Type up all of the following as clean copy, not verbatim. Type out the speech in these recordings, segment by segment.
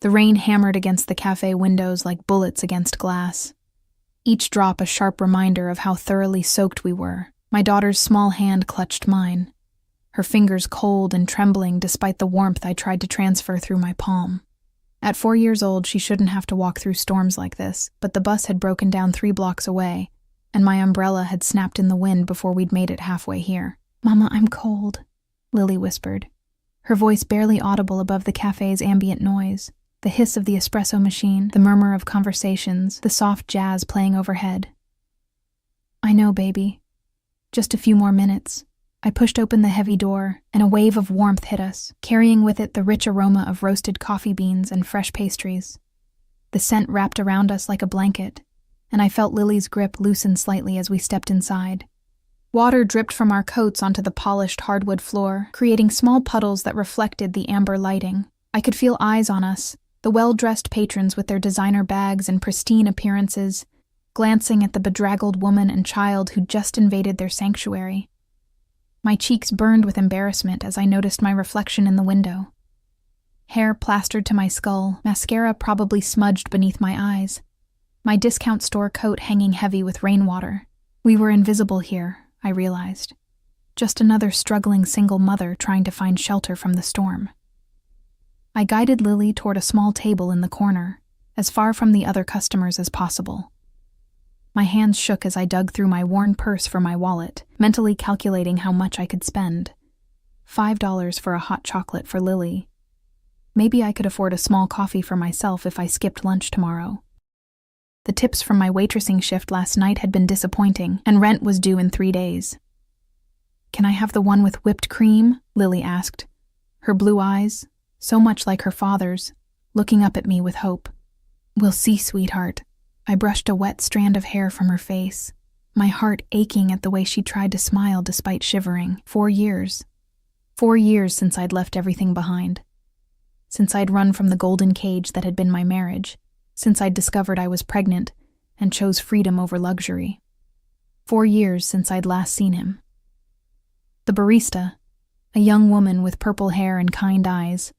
The rain hammered against the cafe windows like bullets against glass. Each drop a sharp reminder of how thoroughly soaked we were. My daughter's small hand clutched mine, her fingers cold and trembling despite the warmth I tried to transfer through my palm. At 4 years old, she shouldn't have to walk through storms like this, but the bus had broken down 3 blocks away, and my umbrella had snapped in the wind before we'd made it halfway here. "Mama, I'm cold," Lily whispered, her voice barely audible above the cafe's ambient noise. The hiss of the espresso machine, the murmur of conversations, the soft jazz playing overhead. "I know, baby. Just a few more minutes." I pushed open the heavy door, and a wave of warmth hit us, carrying with it the rich aroma of roasted coffee beans and fresh pastries. The scent wrapped around us like a blanket, and I felt Lily's grip loosen slightly as we stepped inside. Water dripped from our coats onto the polished hardwood floor, creating small puddles that reflected the amber lighting. I could feel eyes on us, the well-dressed patrons with their designer bags and pristine appearances, glancing at the bedraggled woman and child who'd just invaded their sanctuary. My cheeks burned with embarrassment as I noticed my reflection in the window. Hair plastered to my skull, mascara probably smudged beneath my eyes, my discount store coat hanging heavy with rainwater. We were invisible here, I realized. Just another struggling single mother trying to find shelter from the storm. I guided Lily toward a small table in the corner, as far from the other customers as possible. My hands shook as I dug through my worn purse for my wallet, mentally calculating how much I could spend. $5 for a hot chocolate for Lily. Maybe I could afford a small coffee for myself if I skipped lunch tomorrow. The tips from my waitressing shift last night had been disappointing, and rent was due in 3 days. "Can I have the one with whipped cream?" Lily asked, her blue eyes, so much like her father's, looking up at me with hope. "We'll see, sweetheart." I brushed a wet strand of hair from her face, my heart aching at the way she tried to smile despite shivering. 4 years. 4 years since I'd left everything behind. Since I'd run from the golden cage that had been my marriage. Since I'd discovered I was pregnant and chose freedom over luxury. 4 years since I'd last seen him. The barista, a young woman with purple hair and kind eyes,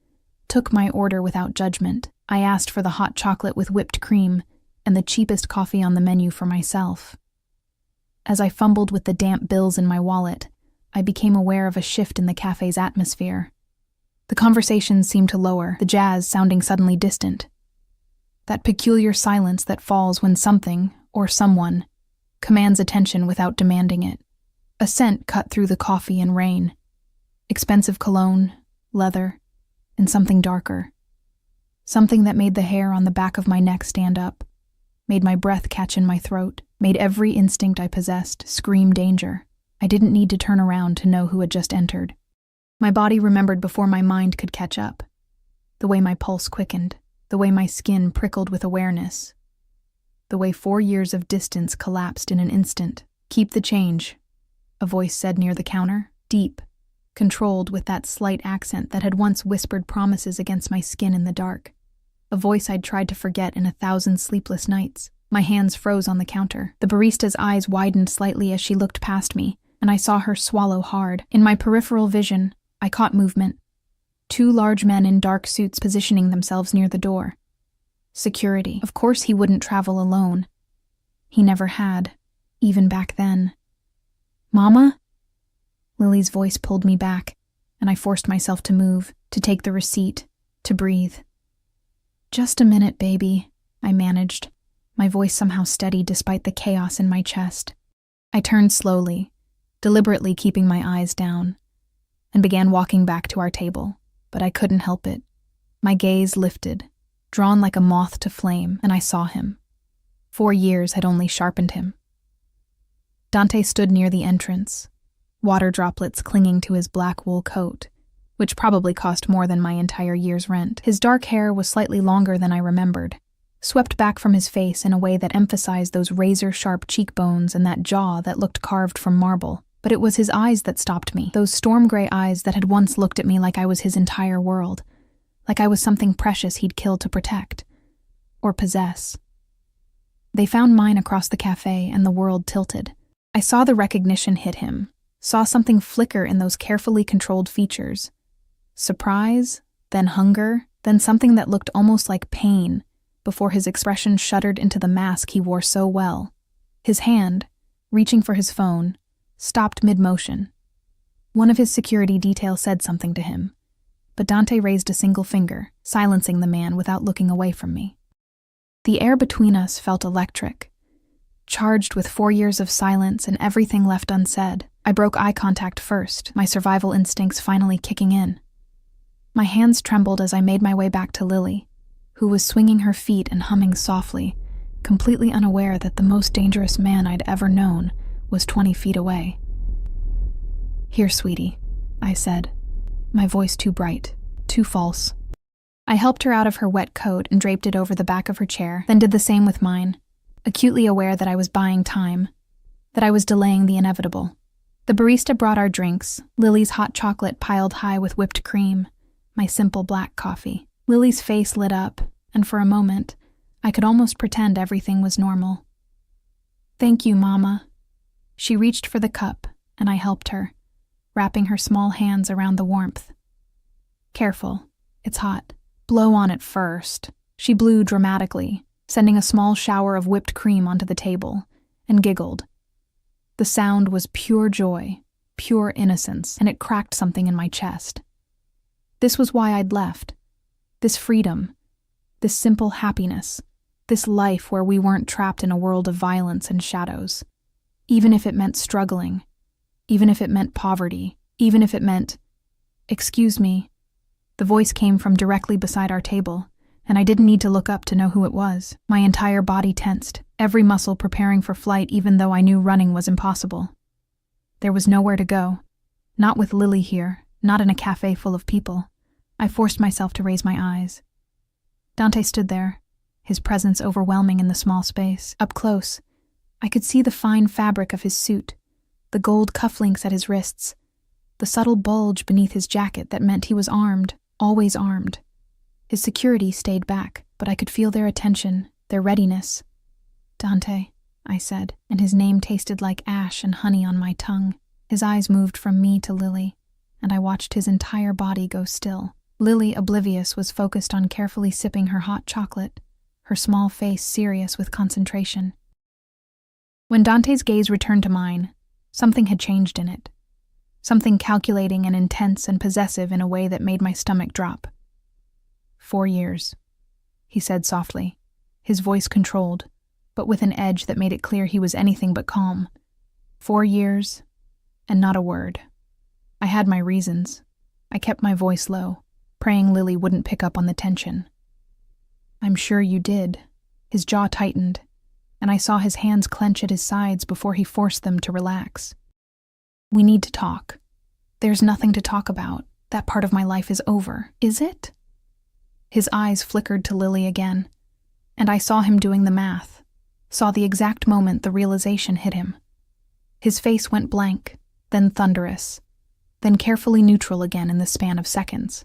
took my order without judgment. I asked for the hot chocolate with whipped cream and the cheapest coffee on the menu for myself. As I fumbled with the damp bills in my wallet, I became aware of a shift in the cafe's atmosphere. The conversations seemed to lower, the jazz sounding suddenly distant. That peculiar silence that falls when something, or someone, commands attention without demanding it. A scent cut through the coffee and rain. Expensive cologne, leather, and something darker. Something that made the hair on the back of my neck stand up, made my breath catch in my throat, made every instinct I possessed scream danger. I didn't need to turn around to know who had just entered. My body remembered before my mind could catch up. The way my pulse quickened, the way my skin prickled with awareness, the way 4 years of distance collapsed in an instant. "Keep the change," a voice said near the counter, deep, controlled with that slight accent that had once whispered promises against my skin in the dark. A voice I'd tried to forget in 1,000 sleepless nights. My hands froze on the counter. The barista's eyes widened slightly as she looked past me, and I saw her swallow hard. In my peripheral vision, I caught movement. 2 large men in dark suits positioning themselves near the door. Security. Of course he wouldn't travel alone. He never had, even back then. "Mama?" Lily's voice pulled me back, and I forced myself to move, to take the receipt, to breathe. "Just a minute, baby," I managed, my voice somehow steady despite the chaos in my chest. I turned slowly, deliberately keeping my eyes down, and began walking back to our table, but I couldn't help it. My gaze lifted, drawn like a moth to flame, and I saw him. 4 years had only sharpened him. Dante stood near the entrance, water droplets clinging to his black wool coat, which probably cost more than my entire year's rent. His dark hair was slightly longer than I remembered, swept back from his face in a way that emphasized those razor-sharp cheekbones and that jaw that looked carved from marble. But it was his eyes that stopped me, those storm-gray eyes that had once looked at me like I was his entire world, like I was something precious he'd killed to protect, or possess. They found mine across the cafe, and the world tilted. I saw the recognition hit him, saw something flicker in those carefully controlled features. Surprise, then hunger, then something that looked almost like pain, before his expression shuddered into the mask he wore so well. His hand, reaching for his phone, stopped mid-motion. One of his security detail said something to him, but Dante raised a single finger, silencing the man without looking away from me. The air between us felt electric, charged with 4 years of silence and everything left unsaid. I broke eye contact first, my survival instincts finally kicking in. My hands trembled as I made my way back to Lily, who was swinging her feet and humming softly, completely unaware that the most dangerous man I'd ever known was 20 feet away. "Here, sweetie," I said, my voice too bright, too false. I helped her out of her wet coat and draped it over the back of her chair, then did the same with mine, acutely aware that I was buying time, that I was delaying the inevitable. The barista brought our drinks, Lily's hot chocolate piled high with whipped cream, my simple black coffee. Lily's face lit up, and for a moment, I could almost pretend everything was normal. "Thank you, Mama." She reached for the cup, and I helped her, wrapping her small hands around the warmth. "Careful, it's hot. Blow on it first." She blew dramatically, sending a small shower of whipped cream onto the table, and giggled. The sound was pure joy, pure innocence, and it cracked something in my chest. This was why I'd left. This freedom, this simple happiness, this life where we weren't trapped in a world of violence and shadows. Even if it meant struggling, even if it meant poverty, even if it meant, "Excuse me." The voice came from directly beside our table, and I didn't need to look up to know who it was. My entire body tensed, every muscle preparing for flight even though I knew running was impossible. There was nowhere to go. Not with Lily here, not in a cafe full of people. I forced myself to raise my eyes. Dante stood there, his presence overwhelming in the small space. Up close, I could see the fine fabric of his suit, the gold cufflinks at his wrists, the subtle bulge beneath his jacket that meant he was armed, always armed. His security stayed back, but I could feel their attention, their readiness. "Dante," I said, and his name tasted like ash and honey on my tongue. His eyes moved from me to Lily, and I watched his entire body go still. Lily, oblivious, was focused on carefully sipping her hot chocolate, her small face serious with concentration. When Dante's gaze returned to mine, something had changed in it. Something calculating and intense and possessive in a way that made my stomach drop. 4 years, he said softly, his voice controlled, but with an edge that made it clear he was anything but calm. 4 years, and not a word. I had my reasons. I kept my voice low, praying Lily wouldn't pick up on the tension. "I'm sure you did." His jaw tightened, and I saw his hands clench at his sides before he forced them to relax. "We need to talk. There's nothing to talk about. That part of my life is over. Is it?" His eyes flickered to Lily again, and I saw him doing the math, saw the exact moment the realization hit him. His face went blank, then thunderous, then carefully neutral again in the span of seconds.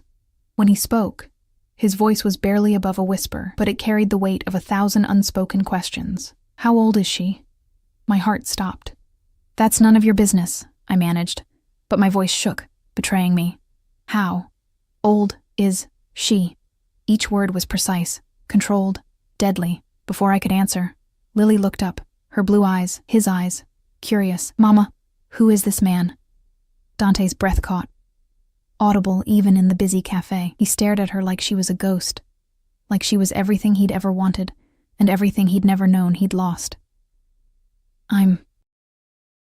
When he spoke, his voice was barely above a whisper, but it carried the weight of 1,000 unspoken questions. "How old is she?" My heart stopped. "That's none of your business," I managed, but my voice shook, betraying me. "How old is she?" Each word was precise, controlled, deadly. Before I could answer, Lily looked up, her blue eyes, his eyes, curious. "Mama, who is this man?" Dante's breath caught, audible even in the busy cafe. He stared at her like she was a ghost, like she was everything he'd ever wanted and everything he'd never known he'd lost.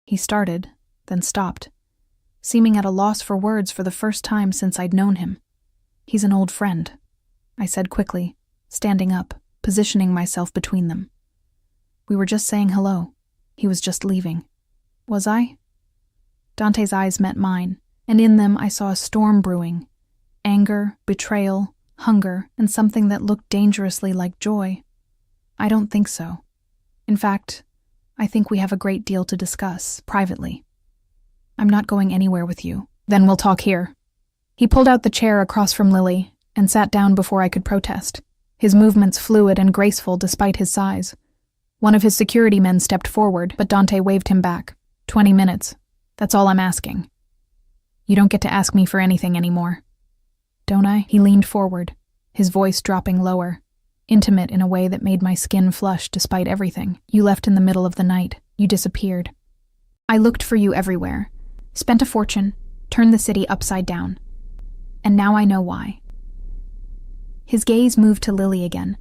He started, then stopped, seeming at a loss for words for the first time since I'd known him. "He's an old friend," I said quickly, standing up, positioning myself between them. "We were just saying hello. He was just leaving." "Was I?" Dante's eyes met mine, and in them I saw a storm brewing. Anger, betrayal, hunger, and something that looked dangerously like joy. "I don't think so. In fact, I think we have a great deal to discuss, privately. I'm not going anywhere with you." "Then we'll talk here." He pulled out the chair across from Lily and sat down before I could protest, his movements fluid and graceful despite his size. One of his security men stepped forward, but Dante waved him back. 20 minutes. That's all I'm asking. You don't get to ask me for anything anymore." "Don't I?" He leaned forward, his voice dropping lower, intimate in a way that made my skin flush despite everything. You left in the middle of the night. You disappeared. I looked for you everywhere, spent a fortune, turned the city upside down. And now I know why. His gaze moved to Lily again,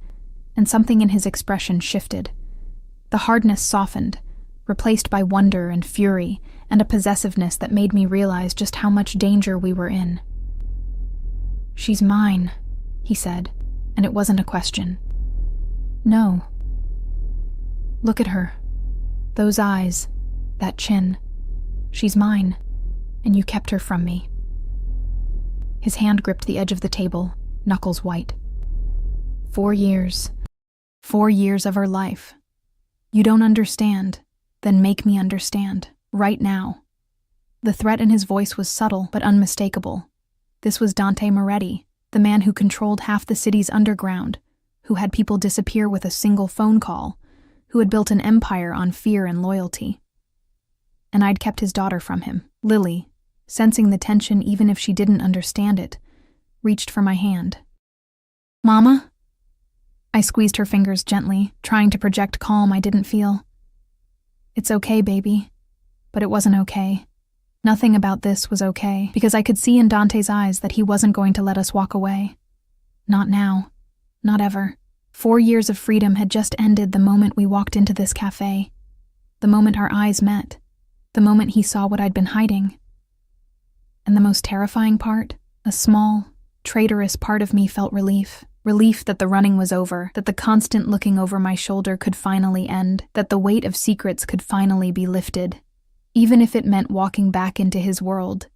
and something in his expression shifted. The hardness softened, replaced by wonder and fury and a possessiveness that made me realize just how much danger we were in. "She's mine," he said, and it wasn't a question. "No. Look at her. Those eyes, that chin. She's mine, and you kept her from me." His hand gripped the edge of the table, knuckles white. 4 years. 4 years of her life. You don't understand, then make me understand, right now. The threat in his voice was subtle but unmistakable. This was Dante Moretti, the man who controlled half the city's underground, who had people disappear with a single phone call, who had built an empire on fear and loyalty. And I'd kept his daughter from him. Lily, sensing the tension even if she didn't understand it, reached for my hand. "Mama?" I squeezed her fingers gently, trying to project calm I didn't feel. "It's okay, baby." But it wasn't okay. Nothing about this was okay, because I could see in Dante's eyes that he wasn't going to let us walk away. Not now. Not ever. 4 years of freedom had just ended the moment we walked into this cafe. The moment our eyes met. The moment he saw what I'd been hiding. And the most terrifying part, a small, traitorous part of me felt relief. Relief that the running was over, that the constant looking over my shoulder could finally end, that the weight of secrets could finally be lifted. Even if it meant walking back into his world.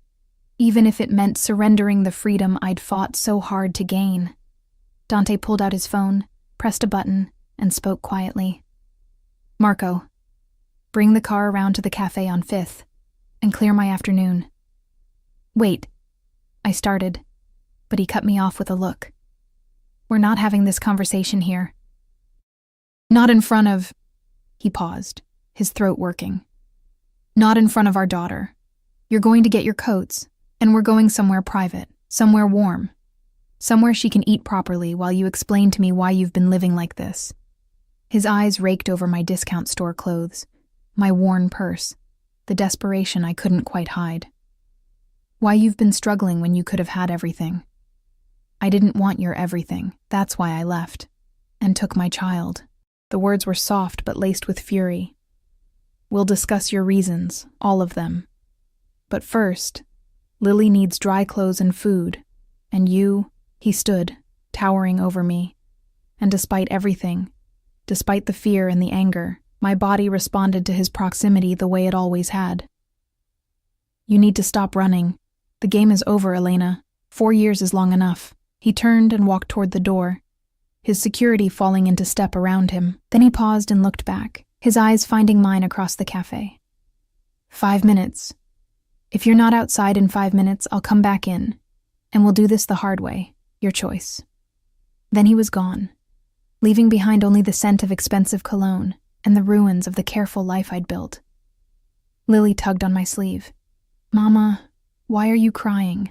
Even if it meant surrendering the freedom I'd fought so hard to gain. Dante pulled out his phone, pressed a button, and spoke quietly. "Marco, bring the car around to the cafe on 5th, and clear my afternoon." "Wait," I started, but he cut me off with a look. "We're not having this conversation here. Not in front of—" He paused, his throat working. "Not in front of our daughter. You're going to get your coats, and we're going somewhere private, somewhere warm. Somewhere she can eat properly while you explain to me why you've been living like this." His eyes raked over my discount store clothes, my worn purse, the desperation I couldn't quite hide. "Why you've been struggling when you could have had everything. I didn't want your everything, that's why I left. And took my child." The words were soft but laced with fury. "We'll discuss your reasons, all of them. But first, Lily needs dry clothes and food. And you—" He stood, towering over me. And despite everything, despite the fear and the anger, my body responded to his proximity the way it always had. "You need to stop running. The game is over, Elena. 4 years is long enough." He turned and walked toward the door, his security falling into step around him. Then he paused and looked back, his eyes finding mine across the cafe. 5 minutes. If you're not outside in 5 minutes, I'll come back in, and we'll do this the hard way. Your choice." Then he was gone, leaving behind only the scent of expensive cologne and the ruins of the careful life I'd built. Lily tugged on my sleeve. "Mama, why are you crying?"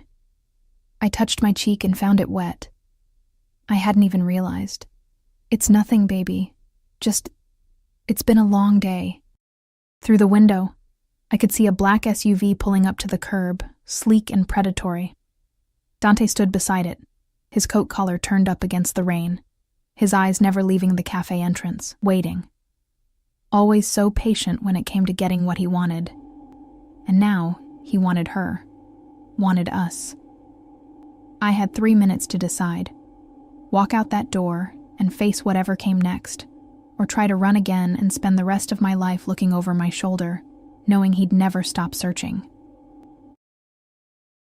I touched my cheek and found it wet. I hadn't even realized. "It's nothing, baby. It's been a long day." Through the window, I could see a black SUV pulling up to the curb, sleek and predatory. Dante stood beside it, his coat collar turned up against the rain, his eyes never leaving the cafe entrance, waiting. Always so patient when it came to getting what he wanted. And now, he wanted her. Wanted us. I had 3 minutes to decide. Walk out that door and face whatever came next, or try to run again and spend the rest of my life looking over my shoulder, knowing he'd never stop searching.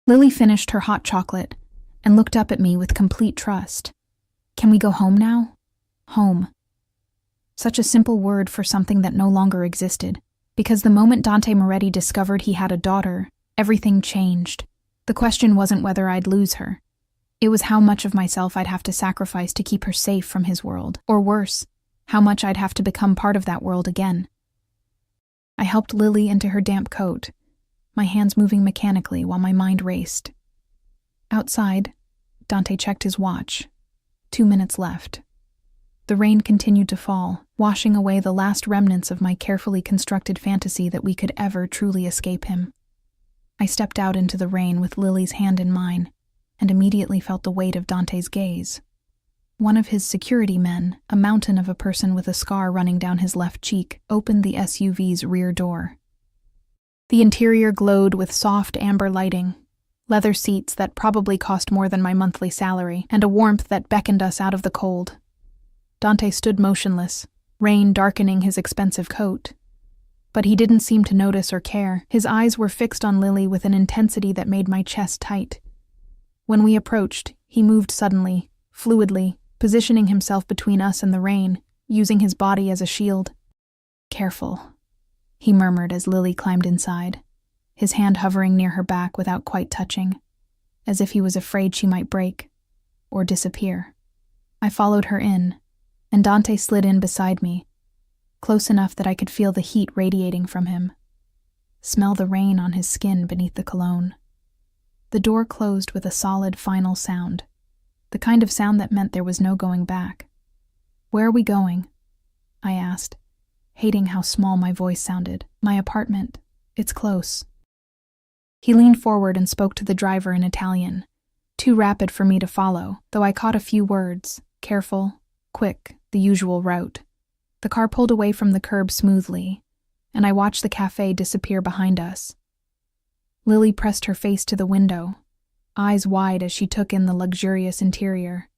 Lily finished her hot chocolate and looked up at me with complete trust. "Can we go home now?" Home. Such a simple word for something that no longer existed, because the moment Dante Moretti discovered he had a daughter, everything changed. The question wasn't whether I'd lose her. It was how much of myself I'd have to sacrifice to keep her safe from his world, or worse, how much I'd have to become part of that world again. I helped Lily into her damp coat, my hands moving mechanically while my mind raced. Outside, Dante checked his watch. 2 minutes left. The rain continued to fall, washing away the last remnants of my carefully constructed fantasy that we could ever truly escape him. I stepped out into the rain with Lily's hand in mine, and immediately felt the weight of Dante's gaze. One of his security men, a mountain of a person with a scar running down his left cheek, opened the SUV's rear door. The interior glowed with soft amber lighting, leather seats that probably cost more than my monthly salary, and a warmth that beckoned us out of the cold. Dante stood motionless, rain darkening his expensive coat. But he didn't seem to notice or care. His eyes were fixed on Lily with an intensity that made my chest tight. When we approached, he moved suddenly, fluidly, positioning himself between us and the rain, using his body as a shield. "Careful," he murmured as Lily climbed inside, his hand hovering near her back without quite touching, as if he was afraid she might break or disappear. I followed her in, and Dante slid in beside me, close enough that I could feel the heat radiating from him, smell the rain on his skin beneath the cologne. The door closed with a solid final sound, the kind of sound that meant there was no going back. "Where are we going?" I asked, hating how small my voice sounded. "My apartment. It's close." He leaned forward and spoke to the driver in Italian, too rapid for me to follow, though I caught a few words: careful, quick, the usual route. The car pulled away from the curb smoothly, and I watched the cafe disappear behind us. Lily pressed her face to the window, eyes wide as she took in the luxurious interior.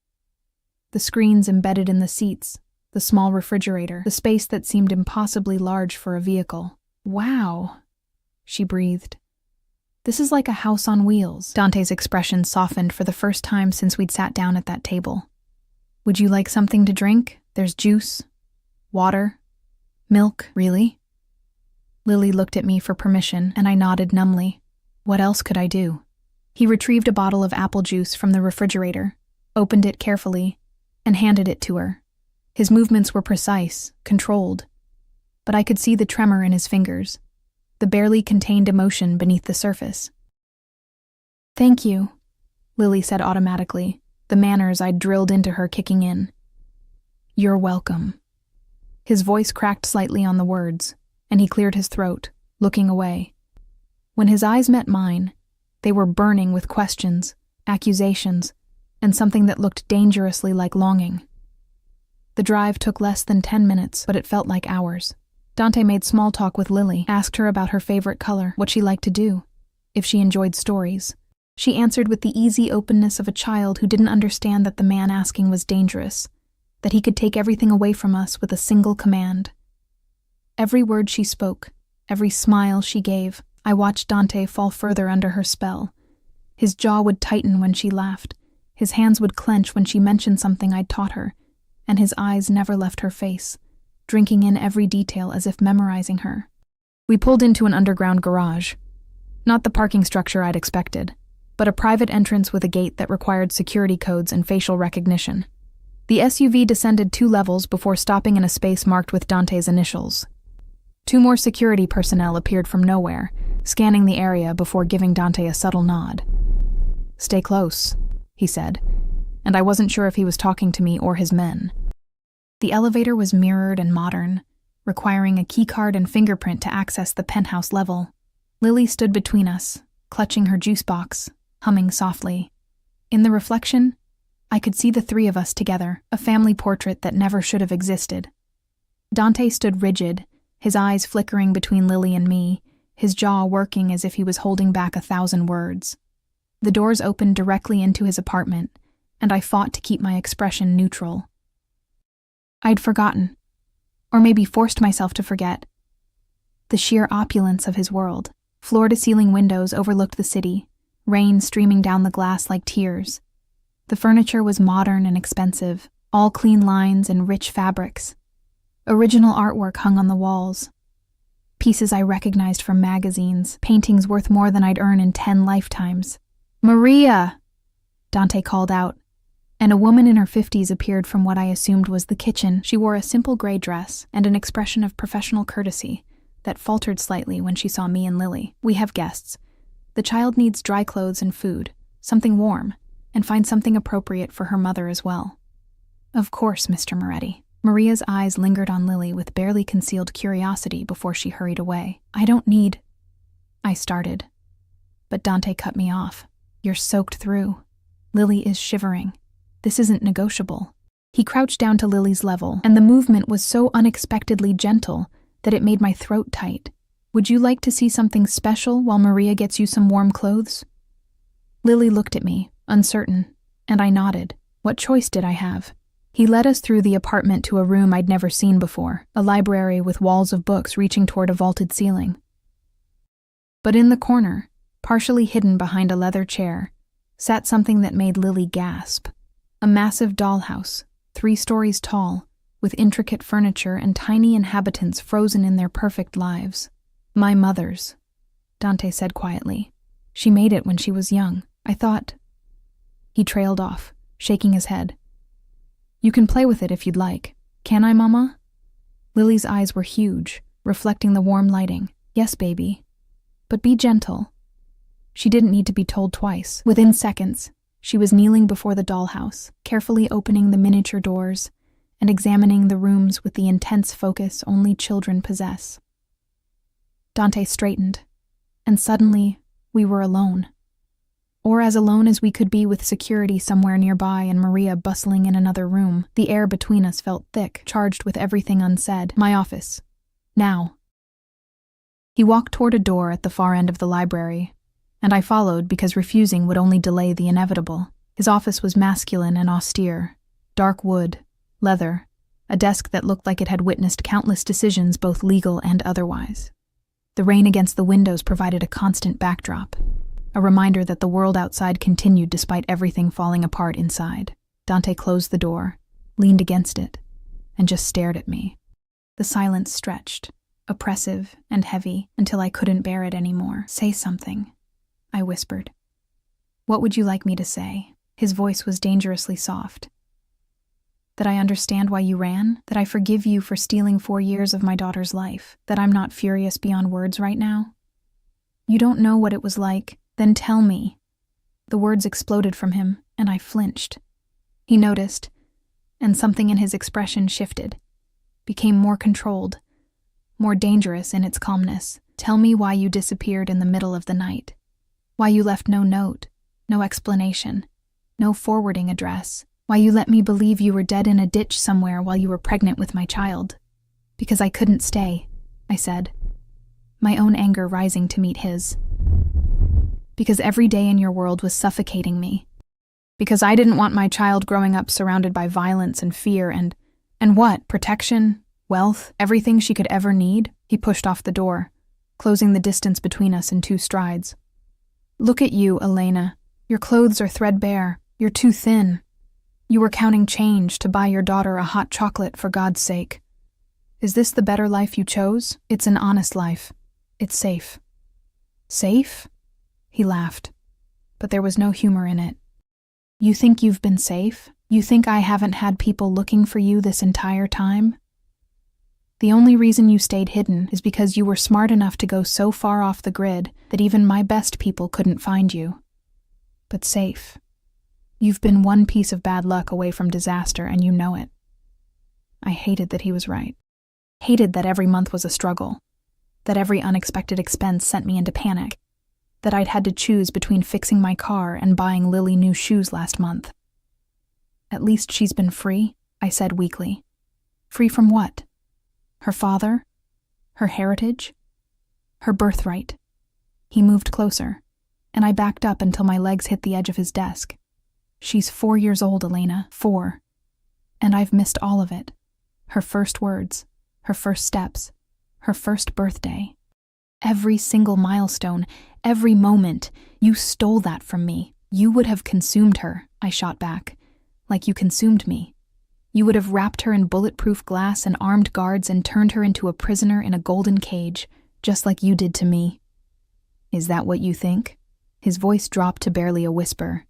The screens embedded in the seats, the small refrigerator, the space that seemed impossibly large for a vehicle. "Wow," she breathed. "This is like a house on wheels." Dante's expression softened for the first time since we'd sat down at that table. "Would you like something to drink? There's juice, water, milk." "Really?" Lily looked at me for permission, and I nodded numbly. What else could I do? He retrieved a bottle of apple juice from the refrigerator, opened it carefully, and handed it to her. His movements were precise, controlled, but I could see the tremor in his fingers, the barely contained emotion beneath the surface. "Thank you," Lily said automatically, the manners I'd drilled into her kicking in. "You're welcome." His voice cracked slightly on the words, and he cleared his throat, looking away. When his eyes met mine, they were burning with questions, accusations, and something that looked dangerously like longing. The drive took less than 10 minutes, but it felt like hours. Dante made small talk with Lily, asked her about her favorite color, what she liked to do, if she enjoyed stories. She answered with the easy openness of a child who didn't understand that the man asking was dangerous, that he could take everything away from us with a single command. Every word she spoke, every smile she gave, I watched Dante fall further under her spell. His jaw would tighten when she laughed, his hands would clench when she mentioned something I'd taught her, and his eyes never left her face, drinking in every detail as if memorizing her. We pulled into an underground garage. Not the parking structure I'd expected, but a private entrance with a gate that required security codes and facial recognition. The SUV descended 2 levels before stopping in a space marked with Dante's initials. 2 more security personnel appeared from nowhere, scanning the area before giving Dante a subtle nod. "Stay close," he said, and I wasn't sure if he was talking to me or his men. The elevator was mirrored and modern, requiring a keycard and fingerprint to access the penthouse level. Lily stood between us, clutching her juice box, humming softly. In the reflection, I could see the 3 of us together, a family portrait that never should have existed. Dante stood rigid, his eyes flickering between Lily and me, his jaw working as if he was holding back 1,000 words. The doors opened directly into his apartment, and I fought to keep my expression neutral. I'd forgotten, or maybe forced myself to forget, the sheer opulence of his world. Floor-to-ceiling windows overlooked the city, rain streaming down the glass like tears. The furniture was modern and expensive, all clean lines and rich fabrics. Original artwork hung on the walls. Pieces I recognized from magazines, paintings worth more than I'd earn in 10 lifetimes. "Maria!" Dante called out, and a woman in her 50s appeared from what I assumed was the kitchen. She wore a simple gray dress and an expression of professional courtesy that faltered slightly when she saw me and Lily. "We have guests. The child needs dry clothes and food, something warm, and find something appropriate for her mother as well." Of course, Mr. Moretti. Maria's eyes lingered on Lily with barely concealed curiosity before she hurried away. I don't need... I started. But Dante cut me off. You're soaked through. Lily is shivering. This isn't negotiable. He crouched down to Lily's level, and the movement was so unexpectedly gentle that it made my throat tight. Would you like to see something special while Maria gets you some warm clothes? Lily looked at me, uncertain, and I nodded. What choice did I have? He led us through the apartment to a room I'd never seen before, a library with walls of books reaching toward a vaulted ceiling. But in the corner, partially hidden behind a leather chair, sat something that made Lily gasp. A massive dollhouse, 3 stories tall, with intricate furniture and tiny inhabitants frozen in their perfect lives. My mother's, Dante said quietly. She made it when she was young. I thought... He trailed off, shaking his head. You can play with it if you'd like. Can I, Mama? Lily's eyes were huge, reflecting the warm lighting. Yes, baby. But be gentle. She didn't need to be told twice. Within seconds, she was kneeling before the dollhouse, carefully opening the miniature doors and examining the rooms with the intense focus only children possess. Dante straightened, and suddenly we were alone. Or as alone as we could be with security somewhere nearby and Maria bustling in another room. The air between us felt thick, charged with everything unsaid. My office. Now. He walked toward a door at the far end of the library, and I followed because refusing would only delay the inevitable. His office was masculine and austere. Dark wood, leather, a desk that looked like it had witnessed countless decisions both legal and otherwise. The rain against the windows provided a constant backdrop, a reminder that the world outside continued despite everything falling apart inside. Dante closed the door, leaned against it, and just stared at me. The silence stretched, oppressive and heavy, until I couldn't bear it anymore. Say something, I whispered. What would you like me to say? His voice was dangerously soft. That I understand why you ran, that I forgive you for stealing 4 years of my daughter's life, that I'm not furious beyond words right now? You don't know what it was like. Then tell me. The words exploded from him, and I flinched. He noticed, and something in his expression shifted, became more controlled, more dangerous in its calmness. Tell me why you disappeared in the middle of the night. Why you left no note, no explanation, no forwarding address. Why you let me believe you were dead in a ditch somewhere while you were pregnant with my child. Because I couldn't stay, I said, my own anger rising to meet his. Because every day in your world was suffocating me. Because I didn't want my child growing up surrounded by violence and fear and what? Protection? Wealth? Everything she could ever need? He pushed off the door, closing the distance between us in 2 strides. Look at you, Elena. Your clothes are threadbare. You're too thin. You were counting change to buy your daughter a hot chocolate for God's sake. Is this the better life you chose? It's an honest life. It's safe. Safe? He laughed, but there was no humor in it. You think you've been safe? You think I haven't had people looking for you this entire time? The only reason you stayed hidden is because you were smart enough to go so far off the grid that even my best people couldn't find you. But safe. You've been one piece of bad luck away from disaster, and you know it. I hated that he was right. Hated that every month was a struggle. That every unexpected expense sent me into panic. That I'd had to choose between fixing my car and buying Lily new shoes last month. At least she's been free, I said weakly. Free from what? Her father? Her heritage? Her birthright. He moved closer, and I backed up until my legs hit the edge of his desk. She's 4 years old, Elena, 4. And I've missed all of it. Her first words, her first steps, her first birthday. Every single milestone, every moment, you stole that from me. You would have consumed her, I shot back, like you consumed me. You would have wrapped her in bulletproof glass and armed guards and turned her into a prisoner in a golden cage, just like you did to me. Is that what you think? His voice dropped to barely a whisper,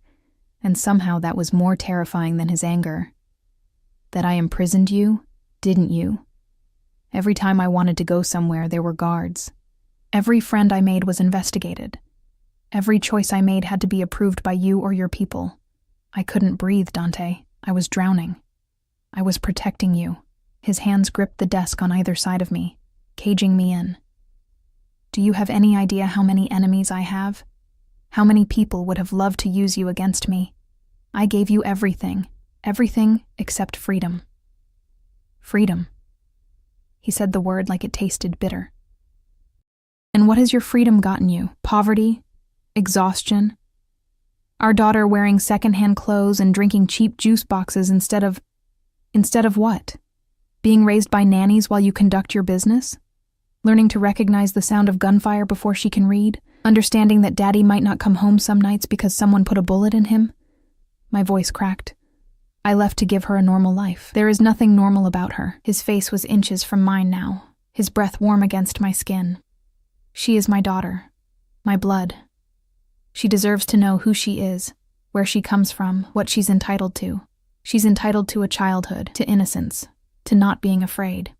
and somehow that was more terrifying than his anger. That I imprisoned you, didn't you? Every time I wanted to go somewhere, there were guards. Every friend I made was investigated. Every choice I made had to be approved by you or your people. I couldn't breathe, Dante. I was drowning. I was protecting you. His hands gripped the desk on either side of me, caging me in. Do you have any idea how many enemies I have? How many people would have loved to use you against me? I gave you everything except freedom. Freedom. He said the word like it tasted bitter. And what has your freedom gotten you? Poverty? Exhaustion? Our daughter wearing secondhand clothes and drinking cheap juice boxes instead of what? Being raised by nannies while you conduct your business? Learning to recognize the sound of gunfire before she can read? Understanding that daddy might not come home some nights because someone put a bullet in him? My voice cracked. I left to give her a normal life. There is nothing normal about her. His face was inches from mine now, his breath warm against my skin. She is my daughter, my blood. She deserves to know who she is, where she comes from, what she's entitled to. She's entitled to a childhood, to innocence, to not being afraid.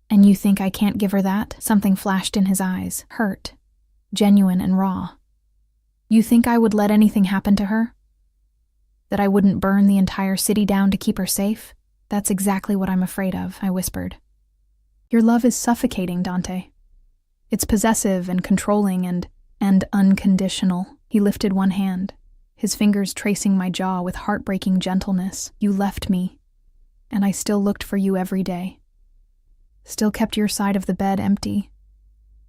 And you think I can't give her that? Something flashed in his eyes, hurt, genuine and raw. You think I would let anything happen to her? That I wouldn't burn the entire city down to keep her safe? That's exactly what I'm afraid of, I whispered. Your love is suffocating, Dante. It's possessive and controlling and unconditional. He lifted one hand, his fingers tracing my jaw with heartbreaking gentleness. You left me, and I still looked for you every day. Still kept your side of the bed empty.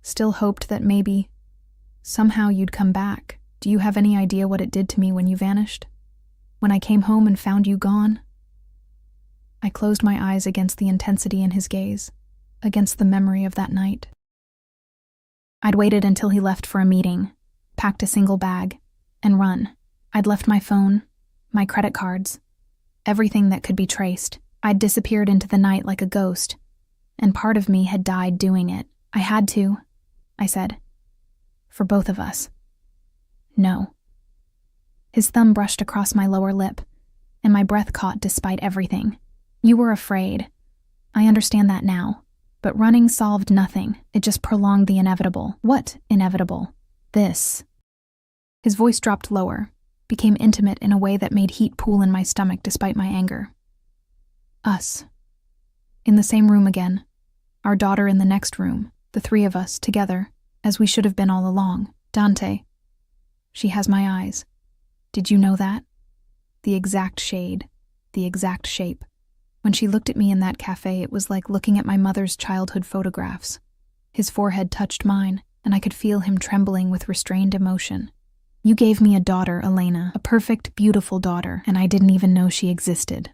Still hoped that maybe, somehow you'd come back. Do you have any idea what it did to me when you vanished? When I came home and found you gone? I closed my eyes against the intensity in his gaze, against the memory of that night. I'd waited until he left for a meeting, packed a single bag, and run. I'd left my phone, my credit cards, everything that could be traced. I'd disappeared into the night like a ghost, and part of me had died doing it. I had to, I said. For both of us. No. His thumb brushed across my lower lip, and my breath caught despite everything. You were afraid. I understand that now. But running solved nothing. It just prolonged the inevitable. What inevitable? This. His voice dropped lower, became intimate in a way that made heat pool in my stomach despite my anger. Us. In the same room again. Our daughter in the next room. The three of us, together, as we should have been all along. Dante. She has my eyes. Did you know that? The exact shade. The exact shape. When she looked at me in that cafe, it was like looking at my mother's childhood photographs. His forehead touched mine, and I could feel him trembling with restrained emotion. You gave me a daughter, Elena, a perfect, beautiful daughter, and I didn't even know she existed.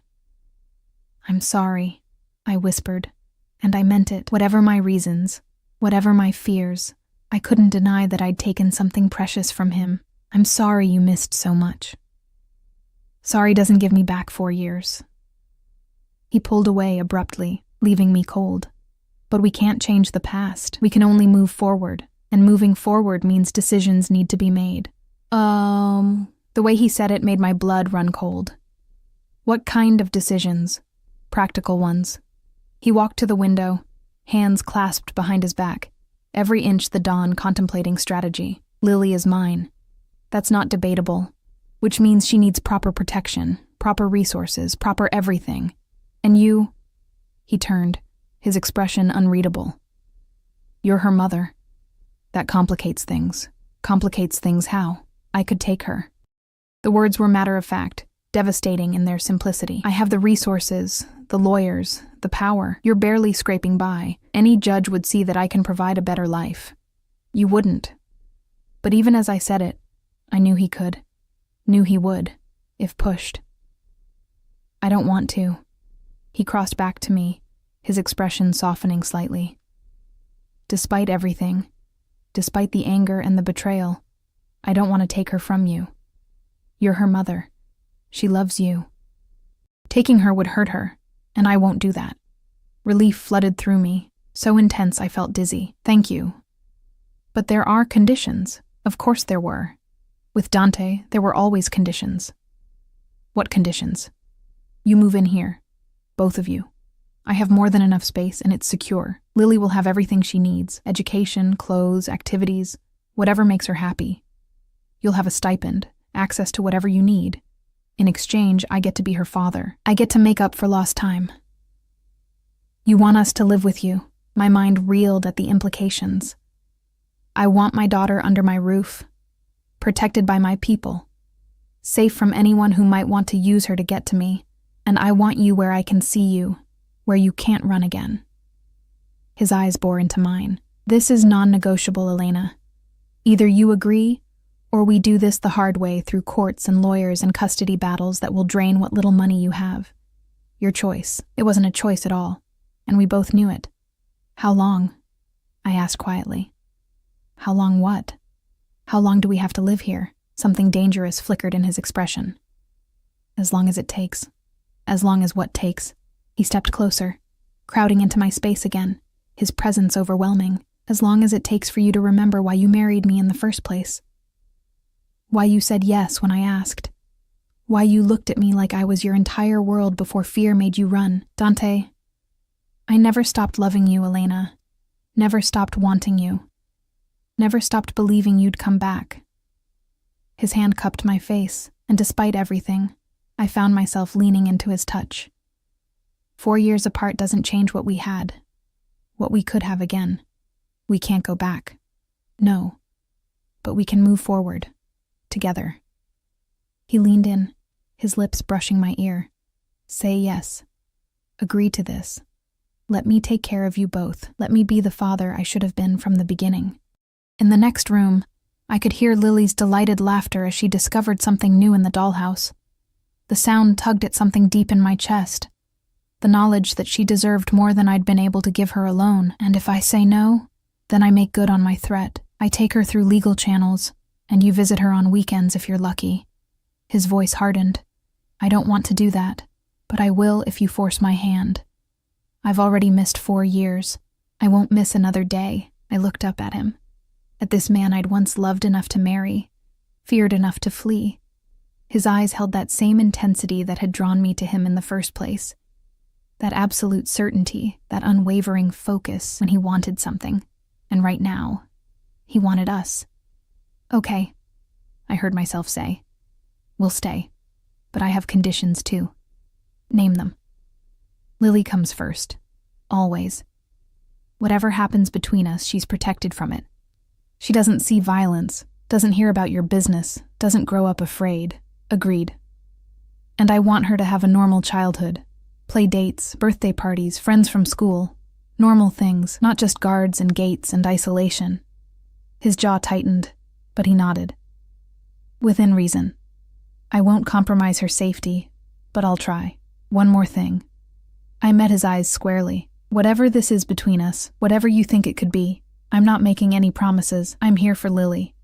I'm sorry, I whispered, and I meant it. Whatever my reasons, whatever my fears, I couldn't deny that I'd taken something precious from him. I'm sorry you missed so much. Sorry doesn't give me back 4 years. He pulled away abruptly, leaving me cold. But we can't change the past. We can only move forward, and moving forward means decisions need to be made. The way he said it made my blood run cold. What kind of decisions? Practical ones. He walked to the window, hands clasped behind his back, every inch the dawn contemplating strategy. Lily is mine. That's not debatable, which means she needs proper protection, proper resources, proper everything. And you, he turned, his expression unreadable. You're her mother. That complicates things. Complicates things how? I could take her. The words were matter of fact, devastating in their simplicity. I have the resources, the lawyers, the power. You're barely scraping by. Any judge would see that I can provide a better life. You wouldn't. But even as I said it, I knew he could. Knew he would, if pushed. I don't want to. He crossed back to me, his expression softening slightly. Despite everything, despite the anger and the betrayal, I don't want to take her from you. You're her mother. She loves you. Taking her would hurt her, and I won't do that. Relief flooded through me, so intense I felt dizzy. Thank you. But there are conditions. Of course there were. With Dante, there were always conditions. What conditions? You move in here. Both of you. I have more than enough space, and it's secure. Lily will have everything she needs. Education, clothes, activities, whatever makes her happy. You'll have a stipend, access to whatever you need. In exchange, I get to be her father. I get to make up for lost time. You want us to live with you. My mind reeled at the implications. I want my daughter under my roof, protected by my people, safe from anyone who might want to use her to get to me, and I want you where I can see you, where you can't run again. His eyes bore into mine. This is non-negotiable, Elena. Either you agree, or we do this the hard way through courts and lawyers and custody battles that will drain what little money you have. Your choice. It wasn't a choice at all, and we both knew it. How long? I asked quietly. How long what? How long do we have to live here? Something dangerous flickered in his expression. As long as it takes. As long as what takes. He stepped closer, crowding into my space again, his presence overwhelming. As long as it takes for you to remember why you married me in the first place. Why you said yes when I asked. Why you looked at me like I was your entire world before fear made you run. Dante, I never stopped loving you, Elena. Never stopped wanting you. Never stopped believing you'd come back. His hand cupped my face, and despite everything, I found myself leaning into his touch. 4 years apart doesn't change what we had, what we could have again. We can't go back. No. But we can move forward. Together. He leaned in, his lips brushing my ear. Say yes. Agree to this. Let me take care of you both. Let me be the father I should have been from the beginning. In the next room, I could hear Lily's delighted laughter as she discovered something new in the dollhouse. The sound tugged at something deep in my chest. The knowledge that she deserved more than I'd been able to give her alone, and if I say no, then I make good on my threat. I take her through legal channels, and you visit her on weekends if you're lucky. His voice hardened. I don't want to do that, but I will if you force my hand. I've already missed 4 years. I won't miss another day. I looked up at him. At this man I'd once loved enough to marry, feared enough to flee. His eyes held that same intensity that had drawn me to him in the first place. That absolute certainty, that unwavering focus when he wanted something. And right now, he wanted us. Okay, I heard myself say. We'll stay, but I have conditions too. Name them. Lily comes first. Always. Whatever happens between us, she's protected from it. She doesn't see violence, doesn't hear about your business, doesn't grow up afraid. Agreed. And I want her to have a normal childhood. Play dates, birthday parties, friends from school. Normal things, not just guards and gates and isolation. His jaw tightened, but he nodded. Within reason. I won't compromise her safety, but I'll try. One more thing. I met his eyes squarely. Whatever this is between us, whatever you think it could be, I'm not making any promises. I'm here for Lily.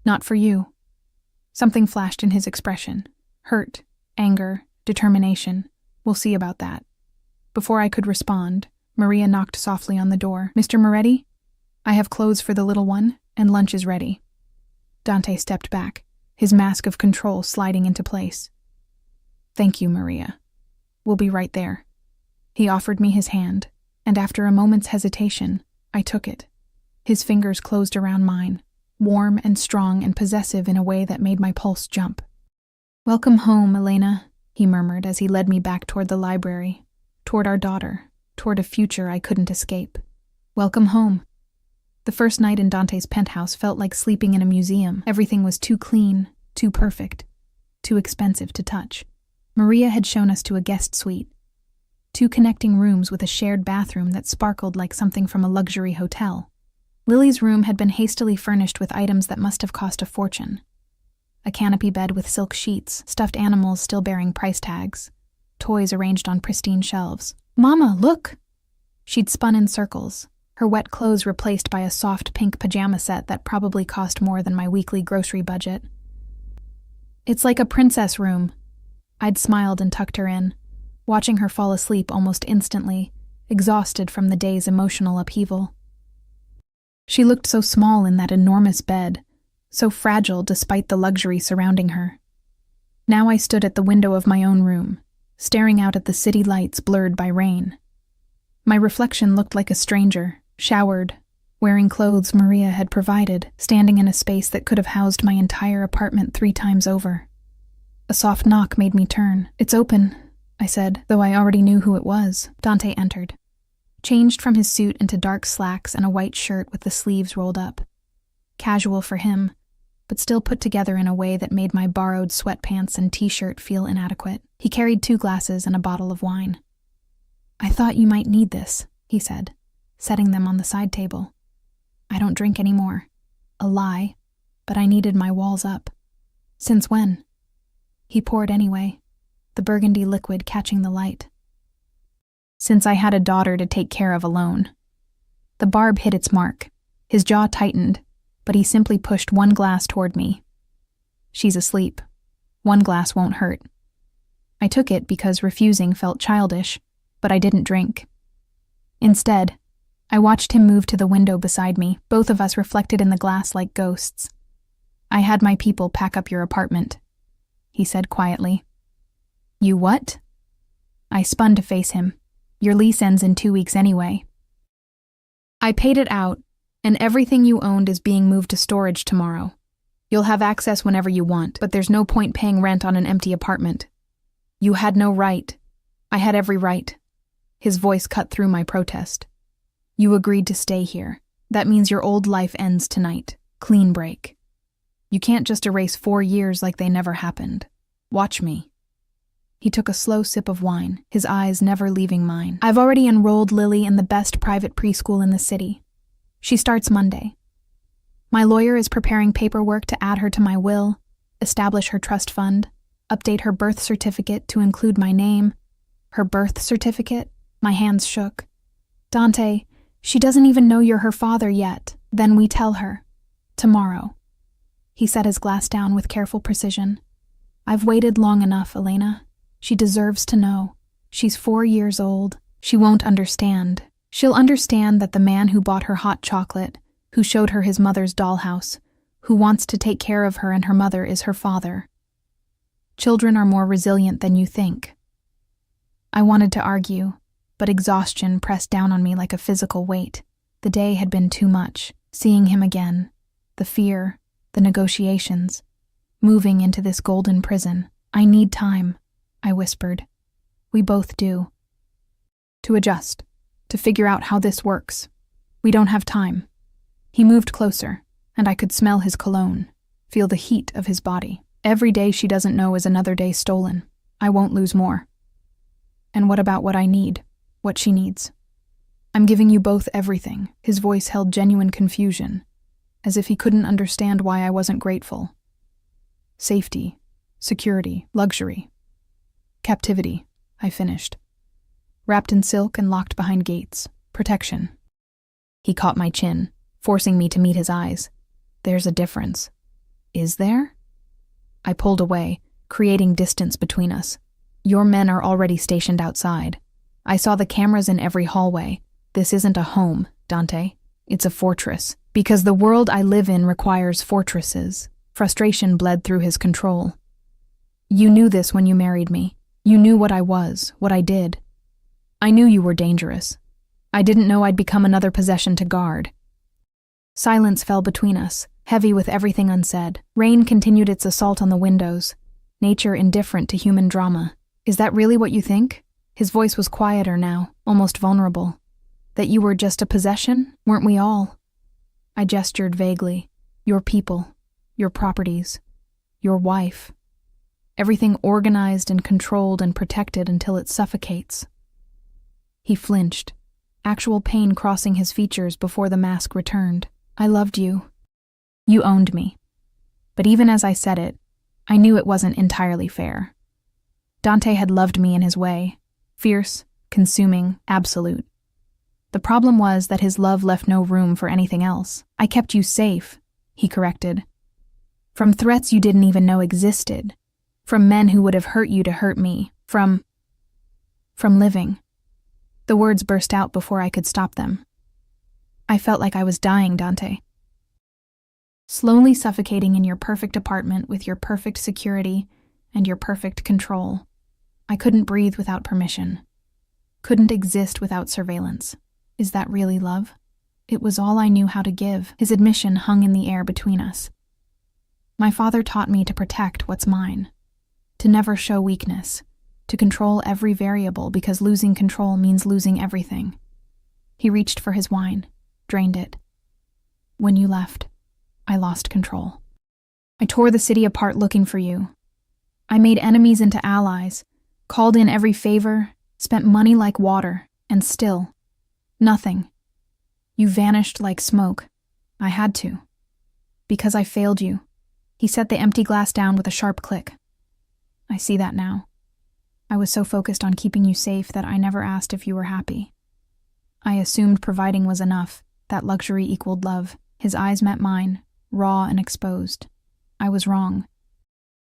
Not for you. Something flashed in his expression. Hurt, anger, determination. We'll see about that. Before I could respond, Maria knocked softly on the door. Mr. Moretti? I have clothes for the little one, and lunch is ready. Dante stepped back, his mask of control sliding into place. Thank you, Maria. We'll be right there. He offered me his hand, and after a moment's hesitation, I took it. His fingers closed around mine, warm and strong and possessive in a way that made my pulse jump. Welcome home, Elena, he murmured as he led me back toward the library, toward our daughter, toward a future I couldn't escape. Welcome home. The first night in Dante's penthouse felt like sleeping in a museum. Everything was too clean, too perfect, too expensive to touch. Maria had shown us to a guest suite, 2 connecting rooms with a shared bathroom that sparkled like something from a luxury hotel. Lily's room had been hastily furnished with items that must have cost a fortune. A canopy bed with silk sheets, stuffed animals still bearing price tags, toys arranged on pristine shelves. Mama, look! She'd spun in circles, her wet clothes replaced by a soft pink pajama set that probably cost more than my weekly grocery budget. It's like a princess room. I'd smiled and tucked her in, watching her fall asleep almost instantly, exhausted from the day's emotional upheaval. She looked so small in that enormous bed, so fragile despite the luxury surrounding her. Now I stood at the window of my own room, staring out at the city lights blurred by rain. My reflection looked like a stranger, showered, wearing clothes Maria had provided, standing in a space that could have housed my entire apartment 3 times over. A soft knock made me turn. "It's open," I said, though I already knew who it was. Dante entered, changed from his suit into dark slacks and a white shirt with the sleeves rolled up. Casual for him, but still put together in a way that made my borrowed sweatpants and t-shirt feel inadequate. He carried 2 glasses and a bottle of wine. "I thought you might need this," he said, setting them on the side table. "I don't drink anymore." A lie, but I needed my walls up. "Since when?" He poured anyway, the burgundy liquid catching the light. "Since I had a daughter to take care of alone." The barb hit its mark. His jaw tightened, but he simply pushed 1 glass toward me. "She's asleep. 1 glass won't hurt." I took it because refusing felt childish, but I didn't drink. Instead, I watched him move to the window beside me, both of us reflected in the glass like ghosts. "I had my people pack up your apartment," he said quietly. "You what?" I spun to face him. "Your lease ends in 2 weeks anyway." "I paid it out, and everything you owned is being moved to storage tomorrow. You'll have access whenever you want, but there's no point paying rent on an empty apartment." "You had no right." "I had every right." His voice cut through my protest. "You agreed to stay here. That means your old life ends tonight. Clean break. You can't just erase 4 years like they never happened. Watch me." He took a slow sip of wine, his eyes never leaving mine. "I've already enrolled Lily in the best private preschool in the city. She starts Monday. My lawyer is preparing paperwork to add her to my will, establish her trust fund, update her birth certificate to include my name." "Her birth certificate?" My hands shook. "Dante, she doesn't even know you're her father yet. Then we tell her. Tomorrow." He set his glass down with careful precision. "I've waited long enough, Elena. She deserves to know. She's 4 years old. She won't understand. She'll understand that the man who bought her hot chocolate, who showed her his mother's dollhouse, who wants to take care of her and her mother is her father. Children are more resilient than you think." I wanted to argue, but exhaustion pressed down on me like a physical weight. The day had been too much. Seeing him again, the fear, the negotiations, moving into this golden prison. "I need time," I whispered. "We both do. To adjust, to figure out how this works. We don't have time." He moved closer, and I could smell his cologne, feel the heat of his body. "Every day she doesn't know is another day stolen. I won't lose more." "And what about what I need? What she needs?" "I'm giving you both everything." His voice held genuine confusion, as if he couldn't understand why I wasn't grateful. "Safety, security, luxury, captivity," I finished. "Wrapped in silk and locked behind gates. Protection." He caught my chin, forcing me to meet his eyes. "There's a difference." "Is there?" I pulled away, creating distance between us. "Your men are already stationed outside. I saw the cameras in every hallway. This isn't a home, Dante. It's a fortress. Because the world I live in requires fortresses." Frustration bled through his control. "You knew this when you married me. You knew what I was, what I did. I knew you were dangerous. I didn't know I'd become another possession to guard." Silence fell between us, heavy with everything unsaid. Rain continued its assault on the windows, nature indifferent to human drama. "Is that really what you think?" His voice was quieter now, almost vulnerable. "That you were just a possession? Weren't we all?" I gestured vaguely. "Your people, your properties, your wife. Everything organized and controlled and protected until it suffocates." He flinched, actual pain crossing his features before the mask returned. "I loved you. You owned me." But even as I said it, I knew it wasn't entirely fair. Dante had loved me in his way, fierce, consuming, absolute. The problem was that his love left no room for anything else. "I kept you safe," he corrected. "From threats you didn't even know existed. From men who would have hurt you to hurt me. From living." The words burst out before I could stop them. "I felt like I was dying, Dante. Slowly suffocating in your perfect apartment with your perfect security and your perfect control. I couldn't breathe without permission. Couldn't exist without surveillance. Is that really love?" It was all I knew how to give. His admission hung in the air between us. "My father taught me to protect what's mine. To never show weakness. To control every variable because losing control means losing everything. He reached for his wine, drained it. When you left, I lost control. I tore the city apart looking for you. I made enemies into allies, called in every favor, spent money like water, and still, nothing. You vanished like smoke. I had to. Because I failed you. He set the empty glass down with a sharp click. I see that now. I was so focused on keeping you safe that I never asked if you were happy. I assumed providing was enough, that luxury equaled love. His eyes met mine, raw and exposed. I was wrong.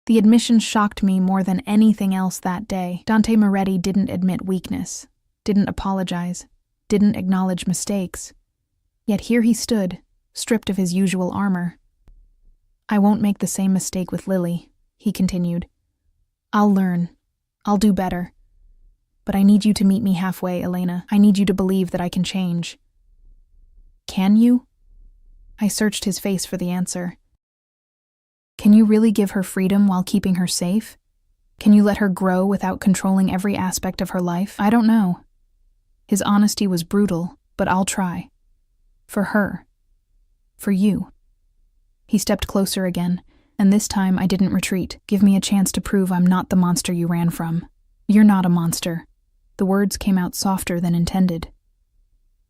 The admission shocked me more than anything else that day. Dante Moretti didn't admit weakness, didn't apologize, didn't acknowledge mistakes. Yet here he stood, stripped of his usual armor. I won't make the same mistake with Lily, he continued. I'll learn. I'll do better. But I need you to meet me halfway, Elena. I need you to believe that I can change. Can you? I searched his face for the answer. Can you really give her freedom while keeping her safe? Can you let her grow without controlling every aspect of her life? I don't know. His honesty was brutal, but I'll try. For her. For you. He stepped closer again, and this time I didn't retreat. Give me a chance to prove I'm not the monster you ran from. You're not a monster. The words came out softer than intended.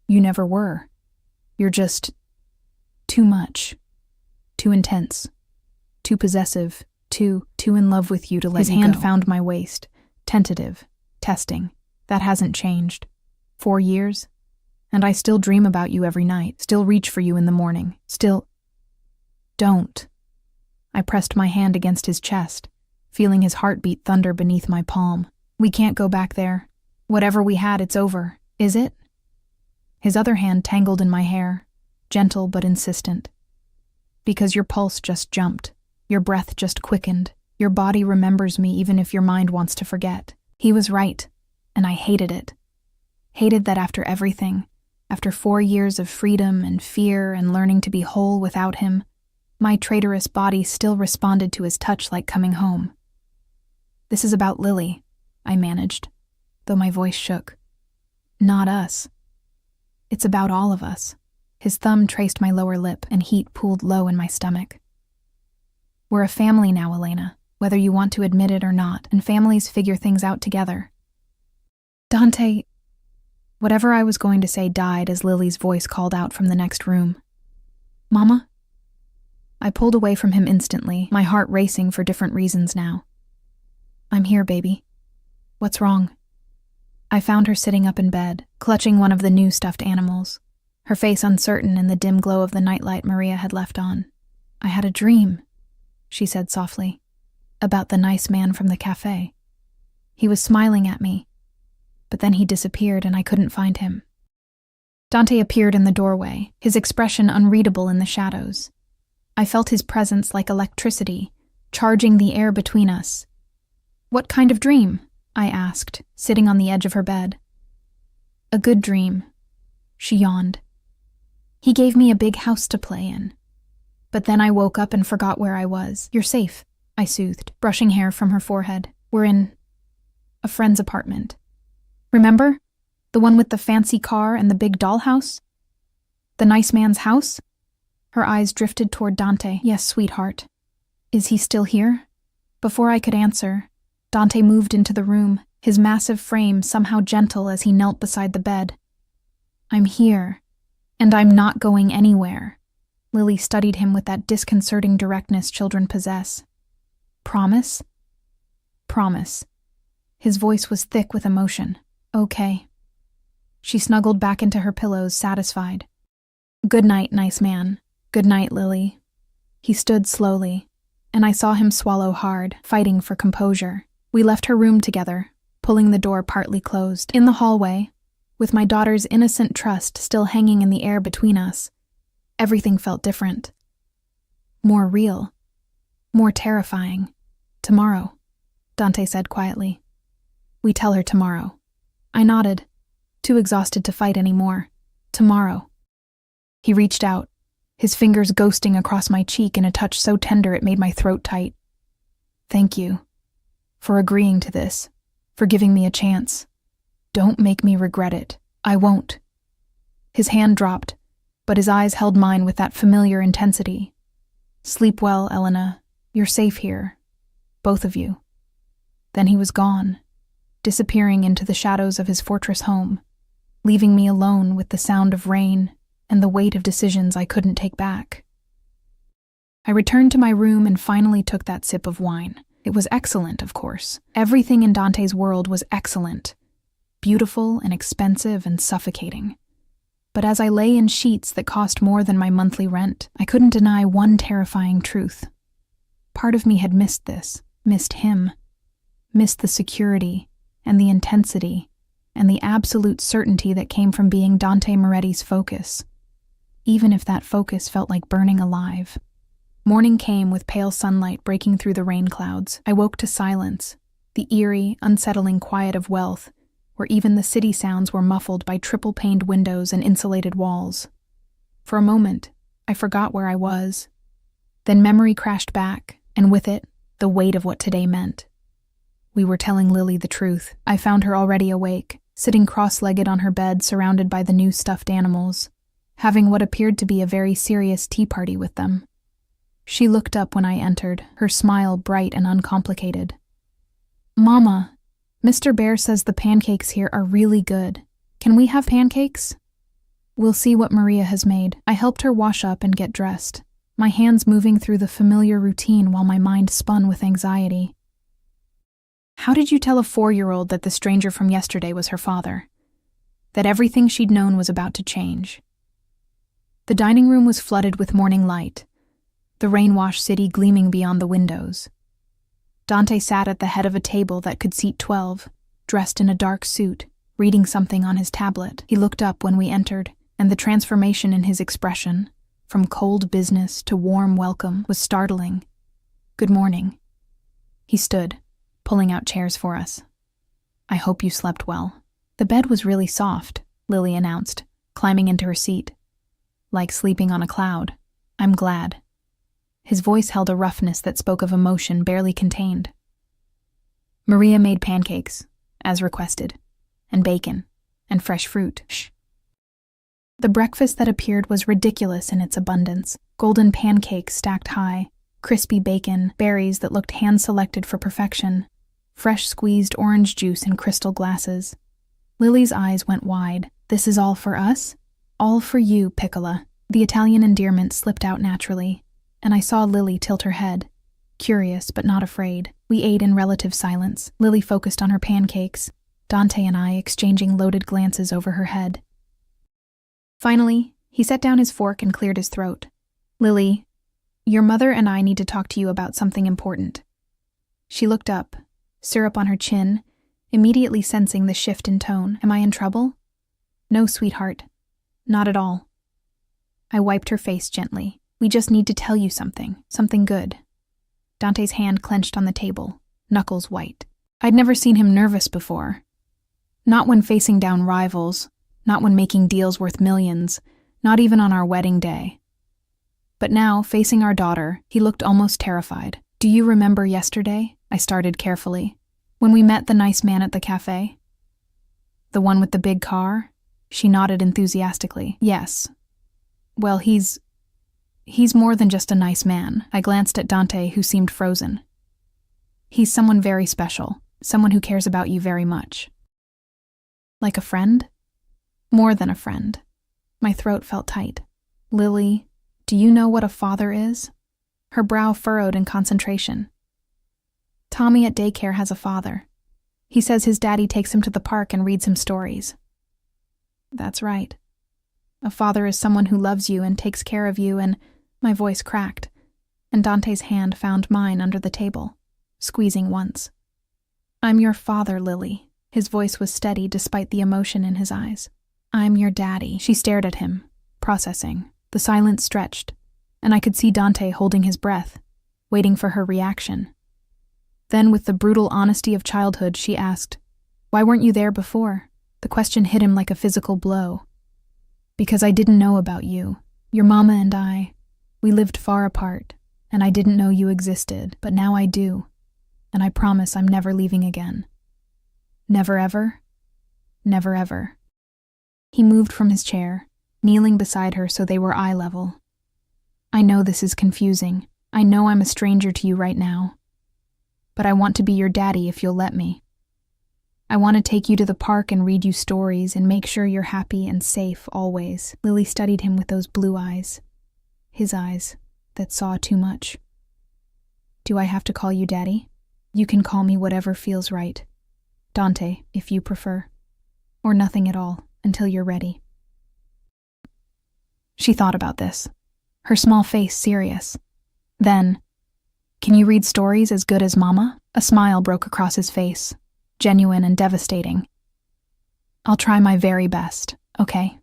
You never were. You're just too much. Too intense. Too possessive. Too in love with you to let you go. His hand found my waist. Tentative. Testing. That hasn't changed. 4 years? And I still dream about you every night. Still reach for you in the morning. Still... Don't. I pressed my hand against his chest, feeling his heartbeat thunder beneath my palm. We can't go back there. Whatever we had, it's over. Is it? His other hand tangled in my hair, gentle but insistent. Because your pulse just jumped. Your breath just quickened. Your body remembers me even if your mind wants to forget. He was right, and I hated it. Hated that after everything, after 4 years of freedom and fear and learning to be whole without him, my traitorous body still responded to his touch like coming home. This is about Lily, I managed, though my voice shook. Not us. It's about all of us. His thumb traced my lower lip and heat pooled low in my stomach. We're a family now, Elena, whether you want to admit it or not, and families figure things out together. Dante... Whatever I was going to say died as Lily's voice called out from the next room. Mama? I pulled away from him instantly, my heart racing for different reasons now. I'm here, baby. What's wrong? I found her sitting up in bed, clutching one of the new stuffed animals, her face uncertain in the dim glow of the nightlight Maria had left on. I had a dream, she said softly, about the nice man from the cafe. He was smiling at me, but then he disappeared and I couldn't find him. Dante appeared in the doorway, his expression unreadable in the shadows. I felt his presence like electricity, charging the air between us. What kind of dream? I asked, sitting on the edge of her bed. A good dream, she yawned. He gave me a big house to play in. But then I woke up and forgot where I was. You're safe, I soothed, brushing hair from her forehead. We're in a friend's apartment. Remember? The one with the fancy car and the big dollhouse? The nice man's house? Her eyes drifted toward Dante. Yes, sweetheart. Is he still here? Before I could answer, Dante moved into the room, his massive frame somehow gentle as he knelt beside the bed. I'm here, and I'm not going anywhere. Lily studied him with that disconcerting directness children possess. Promise? Promise. His voice was thick with emotion. Okay. She snuggled back into her pillows, satisfied. Good night, nice man. Good night, Lily. He stood slowly, and I saw him swallow hard, fighting for composure. We left her room together, pulling the door partly closed. In the hallway, with my daughter's innocent trust still hanging in the air between us, everything felt different. More real. More terrifying. Tomorrow, Dante said quietly. We tell her tomorrow. I nodded, too exhausted to fight anymore. Tomorrow. He reached out, his fingers ghosting across my cheek in a touch so tender it made my throat tight. Thank you. for agreeing to this, for giving me a chance. Don't make me regret it. I won't." His hand dropped, but his eyes held mine with that familiar intensity. "Sleep well, Elena. You're safe here. Both of you." Then he was gone, disappearing into the shadows of his fortress home, leaving me alone with the sound of rain and the weight of decisions I couldn't take back. I returned to my room and finally took that sip of wine. It was excellent, of course. Everything in Dante's world was excellent, beautiful and expensive and suffocating. But as I lay in sheets that cost more than my monthly rent, I couldn't deny one terrifying truth. Part of me had missed this, missed him, missed the security and the intensity and the absolute certainty that came from being Dante Moretti's focus, even if that focus felt like burning alive. Morning came with pale sunlight breaking through the rain clouds. I woke to silence, the eerie, unsettling quiet of wealth, where even the city sounds were muffled by triple-paned windows and insulated walls. For a moment, I forgot where I was. Then memory crashed back, and with it, the weight of what today meant. We were telling Lily the truth. I found her already awake, sitting cross-legged on her bed surrounded by the new stuffed animals, having what appeared to be a very serious tea party with them. She looked up when I entered, her smile bright and uncomplicated. "Mama, Mr. Bear says the pancakes here are really good. Can we have pancakes?" "We'll see what Maria has made." I helped her wash up and get dressed, my hands moving through the familiar routine while my mind spun with anxiety. How did you tell a 4-year-old that the stranger from yesterday was her father? That everything she'd known was about to change? The dining room was flooded with morning light, the rain-washed city gleaming beyond the windows. Dante sat at the head of a table that could seat 12, dressed in a dark suit, reading something on his tablet. He looked up when we entered, and the transformation in his expression, from cold business to warm welcome, was startling. "Good morning." He stood, pulling out chairs for us. "I hope you slept well." "The bed was really soft," Lily announced, climbing into her seat. "Like sleeping on a cloud. I'm glad." His voice held a roughness that spoke of emotion barely contained. "Maria made pancakes, as requested, and bacon, and fresh fruit." Shh. The breakfast that appeared was ridiculous in its abundance. Golden pancakes stacked high, crispy bacon, berries that looked hand-selected for perfection, fresh squeezed orange juice in crystal glasses. Lily's eyes went wide. "This is all for us?" "All for you, Piccola." The Italian endearment slipped out naturally, and I saw Lily tilt her head, curious but not afraid. We ate in relative silence, Lily focused on her pancakes, Dante and I exchanging loaded glances over her head. Finally, he set down his fork and cleared his throat. "Lily, your mother and I need to talk to you about something important." She looked up, syrup on her chin, immediately sensing the shift in tone. "Am I in trouble?" "No, sweetheart. Not at all." I wiped her face gently. "We just need to tell you something good." Dante's hand clenched on the table, knuckles white. I'd never seen him nervous before. Not when facing down rivals, not when making deals worth millions, not even on our wedding day. But now, facing our daughter, he looked almost terrified. "Do you remember yesterday?" I started carefully. "When we met the nice man at the café?" "The one with the big car?" She nodded enthusiastically. "Yes. Well, he's more than just a nice man." I glanced at Dante, who seemed frozen. "He's someone very special, someone who cares about you very much." "Like a friend?" "More than a friend." My throat felt tight. "Lily, do you know what a father is?" Her brow furrowed in concentration. "Tommy at daycare has a father. He says his daddy takes him to the park and reads him stories." "That's right. A father is someone who loves you and takes care of you and..." My voice cracked, and Dante's hand found mine under the table, squeezing once. "I'm your father, Lily." His voice was steady despite the emotion in his eyes. "I'm your daddy." She stared at him, processing. The silence stretched, and I could see Dante holding his breath, waiting for her reaction. Then, with the brutal honesty of childhood, she asked, "Why weren't you there before?" The question hit him like a physical blow. "Because I didn't know about you. Your mama and I, we lived far apart, and I didn't know you existed, but now I do. and I promise I'm never leaving again. Never ever? Never ever. He moved from his chair, kneeling beside her so they were eye level. I know this is confusing. I know I'm a stranger to you right now. But I want to be your daddy if you'll let me. I want to take you to the park and read you stories and make sure you're happy and safe always. Lily studied him with those blue eyes. His eyes that saw too much. Do I have to call you daddy? You can call me whatever feels right. Dante, if you prefer. Or nothing at all, until you're ready. She thought about this, her small face serious. Then, can you read stories as good as Mama? A smile broke across his face, genuine and devastating. I'll try my very best, okay?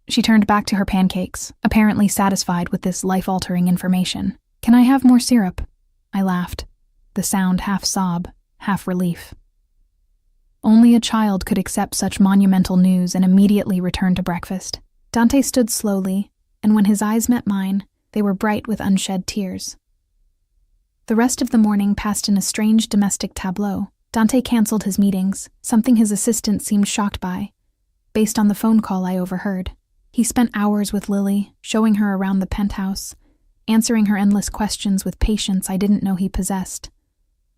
She turned back to her pancakes, apparently satisfied with this life-altering information. Can I have more syrup? I laughed, the sound half sob, half relief. Only a child could accept such monumental news and immediately return to breakfast. Dante stood slowly, and when his eyes met mine, they were bright with unshed tears. The rest of the morning passed in a strange domestic tableau. Dante canceled his meetings, something his assistant seemed shocked by, based on the phone call I overheard. He spent hours with Lily, showing her around the penthouse, answering her endless questions with patience I didn't know he possessed.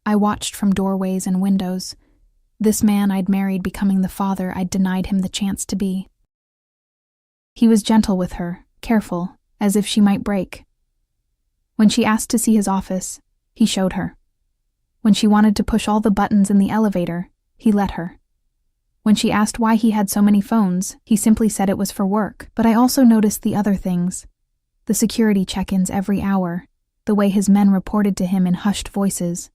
I watched from doorways and windows, this man I'd married becoming the father I'd denied him the chance to be. He was gentle with her, careful, as if she might break. When she asked to see his office, he showed her. When she wanted to push all the buttons in the elevator, he let her. When she asked why he had so many phones, he simply said it was for work. But I also noticed the other things. The security check-ins every hour, the way his men reported to him in hushed voices,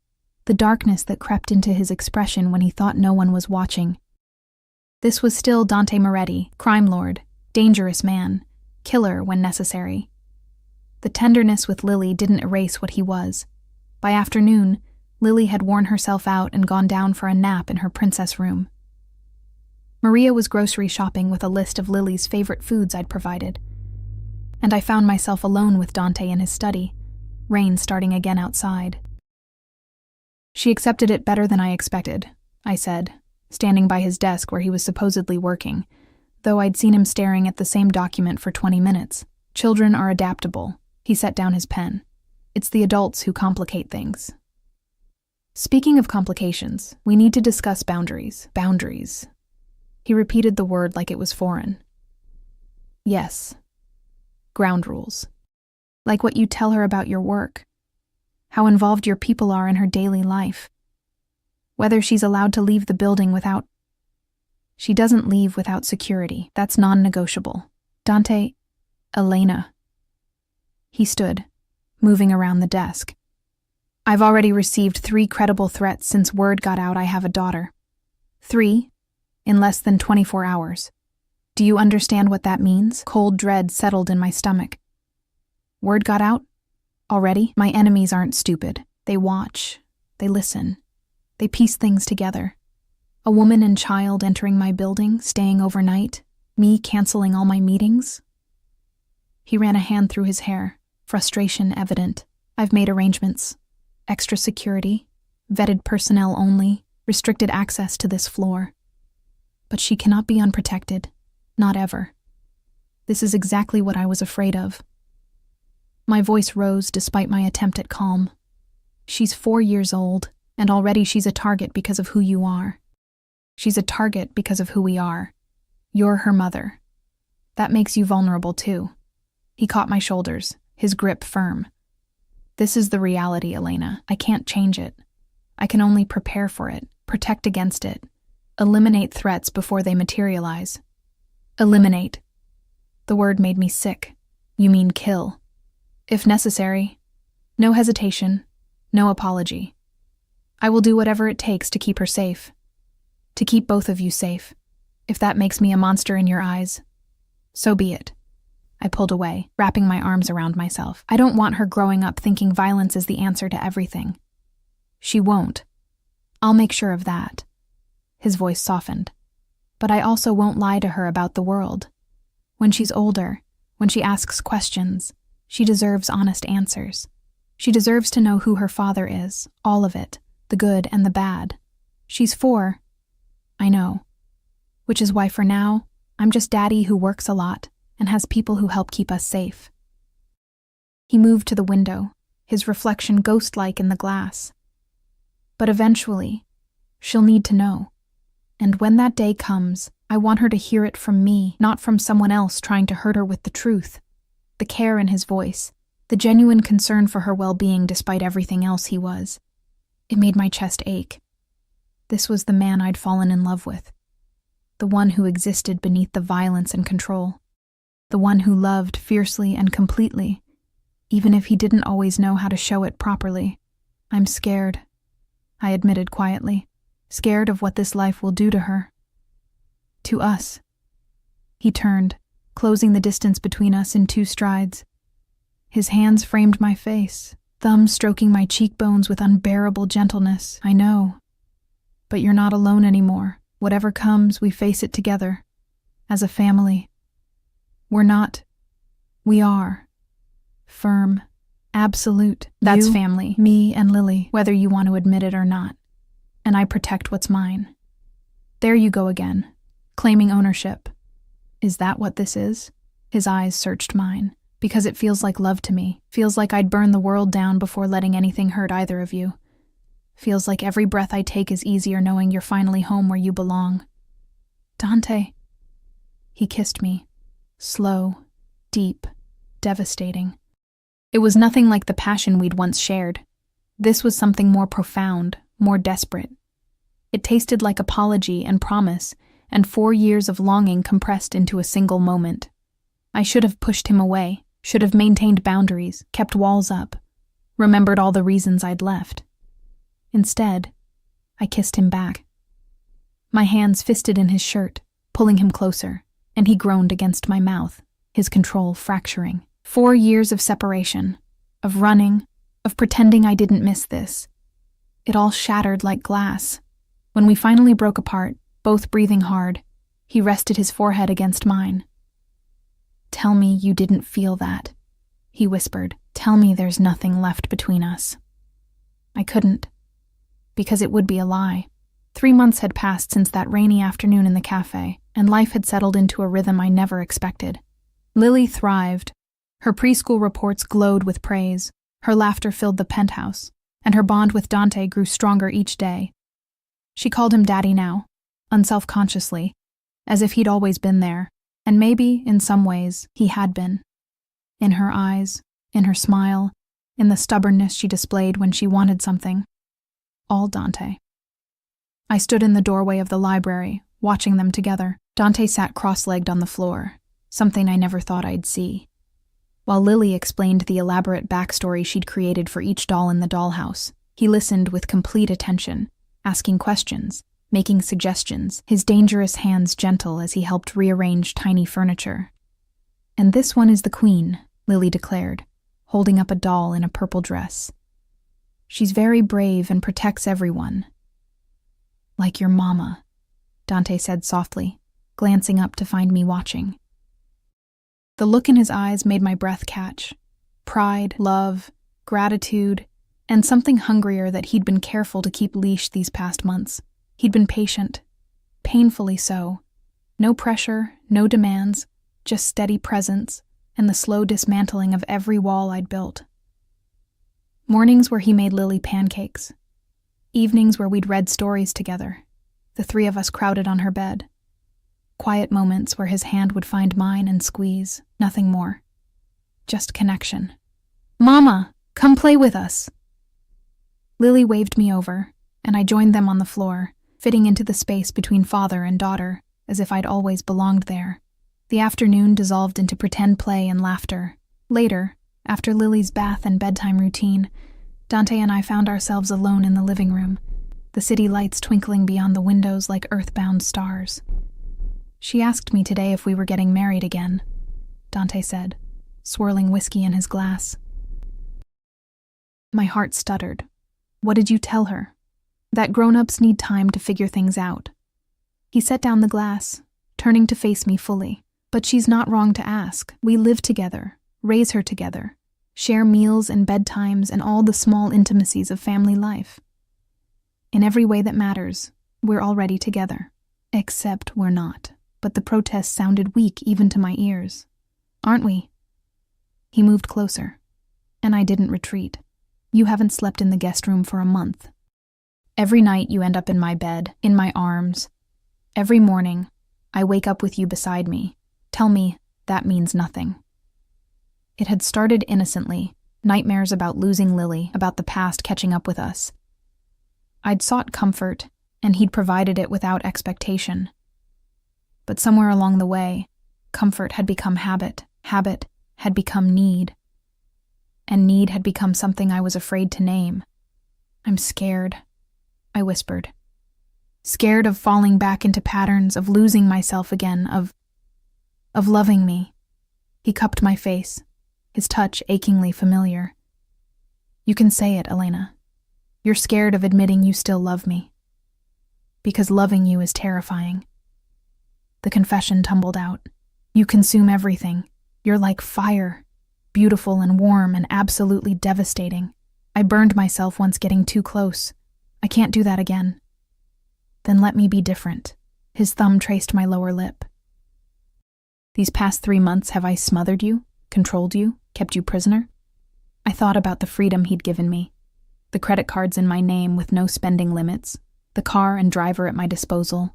the darkness that crept into his expression when he thought no one was watching. This was still Dante Moretti, crime lord, dangerous man, killer when necessary. The tenderness with Lily didn't erase what he was. By afternoon, Lily had worn herself out and gone down for a nap in her princess room. Maria was grocery shopping with a list of Lily's favorite foods I'd provided, and I found myself alone with Dante in his study, rain starting again outside. She accepted it better than I expected, I said, standing by his desk where he was supposedly working, though I'd seen him staring at the same document for 20 minutes. Children are adaptable. He set down his pen. It's the adults who complicate things. Speaking of complications, we need to discuss boundaries. Boundaries. He repeated the word like it was foreign. Yes. Ground rules. Like what you tell her about your work. How involved your people are in her daily life. Whether she's allowed to leave the building without... She doesn't leave without security. That's non-negotiable. Dante... Elena. He stood, moving around the desk. I've already received 3 credible threats since word got out I have a daughter. 3, in less than 24 hours. Do you understand what that means? Cold dread settled in my stomach. Word got out? Already? My enemies aren't stupid. They watch. They listen. They piece things together. A woman and child entering my building, staying overnight. Me canceling all my meetings. He ran a hand through his hair, frustration evident. I've made arrangements. Extra security, vetted personnel only, restricted access to this floor. But she cannot be unprotected. Not ever. This is exactly what I was afraid of. My voice rose despite my attempt at calm. She's 4 years old, and already she's a target because of who you are. She's a target because of who we are. You're her mother. That makes you vulnerable too. He caught my shoulders, his grip firm. This is the reality, Elena. I can't change it. I can only prepare for it, protect against it, eliminate threats before they materialize. Eliminate. The word made me sick. You mean kill. If necessary. No hesitation. No apology. I will do whatever it takes to keep her safe. To keep both of you safe. If that makes me a monster in your eyes, so be it. I pulled away, wrapping my arms around myself. I don't want her growing up thinking violence is the answer to everything. She won't. I'll make sure of that. His voice softened. But I also won't lie to her about the world. When she's older, when she asks questions, she deserves honest answers. She deserves to know who her father is, all of it, the good and the bad. She's 4. I know. Which is why for now, I'm just daddy who works a lot and has people who help keep us safe. He moved to the window, his reflection ghost-like in the glass. But eventually, she'll need to know. And when that day comes, I want her to hear it from me, not from someone else trying to hurt her with the truth. The care in his voice, the genuine concern for her well-being despite everything else he was. It made my chest ache. This was the man I'd fallen in love with. The one who existed beneath the violence and control. The one who loved fiercely and completely, even if he didn't always know how to show it properly. I'm scared, I admitted quietly, scared of what this life will do to her. To us. He turned, closing the distance between us in 2 strides. His hands framed my face, thumbs stroking my cheekbones with unbearable gentleness. I know. But you're not alone anymore. Whatever comes, we face it together. As a family. We're not. We are. Firm. Absolute. That's you, family. Me and Lily, whether you want to admit it or not. And I protect what's mine. There you go again. Claiming ownership. Is that what this is? His eyes searched mine. Because it feels like love to me. Feels like I'd burn the world down before letting anything hurt either of you. Feels like every breath I take is easier knowing you're finally home where you belong. Dante. He kissed me. Slow, deep, devastating. It was nothing like the passion we'd once shared. This was something more profound, more desperate. It tasted like apology and promise, and 4 years of longing compressed into a single moment. I should have pushed him away, should have maintained boundaries, kept walls up, remembered all the reasons I'd left. Instead, I kissed him back. My hands fisted in his shirt, pulling him closer, and he groaned against my mouth, his control fracturing. 4 years of separation, of running, of pretending I didn't miss this. It all shattered like glass. When we finally broke apart, both breathing hard, he rested his forehead against mine. "Tell me you didn't feel that," he whispered. "Tell me there's nothing left between us." I couldn't, because it would be a lie. 3 months had passed since that rainy afternoon in the cafe, and life had settled into a rhythm I never expected. Lily thrived. Her preschool reports glowed with praise, her laughter filled the penthouse, and her bond with Dante grew stronger each day. She called him Daddy now, unselfconsciously, as if he'd always been there, and maybe, in some ways, he had been. In her eyes, in her smile, in the stubbornness she displayed when she wanted something. All Dante. I stood in the doorway of the library, watching them together. Dante sat cross-legged on the floor, something I never thought I'd see, while Lily explained the elaborate backstory she'd created for each doll in the dollhouse. He listened with complete attention, asking questions, making suggestions, his dangerous hands gentle as he helped rearrange tiny furniture. "And this one is the queen," Lily declared, holding up a doll in a purple dress. "She's very brave and protects everyone." "Like your mama," Dante said softly, glancing up to find me watching. The look in his eyes made my breath catch. Pride, love, gratitude, and something hungrier that he'd been careful to keep leashed these past months. He'd been patient, painfully so. No pressure, no demands, just steady presence and the slow dismantling of every wall I'd built. Mornings where he made Lily pancakes. Evenings where we'd read stories together, the 3 of us crowded on her bed. Quiet moments where his hand would find mine and squeeze, nothing more. Just connection. "Mama, come play with us." Lily waved me over, and I joined them on the floor, fitting into the space between father and daughter, as if I'd always belonged there. The afternoon dissolved into pretend play and laughter. Later, after Lily's bath and bedtime routine, Dante and I found ourselves alone in the living room, the city lights twinkling beyond the windows like earthbound stars. "She asked me today if we were getting married again," Dante said, swirling whiskey in his glass. My heart stuttered. "What did you tell her?" "That grown-ups need time to figure things out." He set down the glass, turning to face me fully. "But she's not wrong to ask. We live together, raise her together, share meals and bedtimes and all the small intimacies of family life." In every way that matters, we're already together. Except we're not. But the protest sounded weak even to my ears. Aren't we? He moved closer, and I didn't retreat. You haven't slept in the guest room for a month. Every night you end up in my bed, in my arms. Every morning, I wake up with you beside me. Tell me that means nothing. It had started innocently, nightmares about losing Lily, about the past catching up with us. I'd sought comfort, and he'd provided it without expectation. But somewhere along the way, comfort had become habit, habit had become need, and need had become something I was afraid to name. I'm scared, I whispered. Scared of falling back into patterns, of losing myself again, of loving me. He cupped my face, his touch achingly familiar. You can say it, Elena. You're scared of admitting you still love me. Because loving you is terrifying. The confession tumbled out. You consume everything. You're like fire, beautiful and warm and absolutely devastating. I burned myself once getting too close. I can't do that again. Then let me be different. His thumb traced my lower lip. These past 3 months, have I smothered you, controlled you, kept you prisoner? I thought about the freedom he'd given me. The credit cards in my name with no spending limits, the car and driver at my disposal,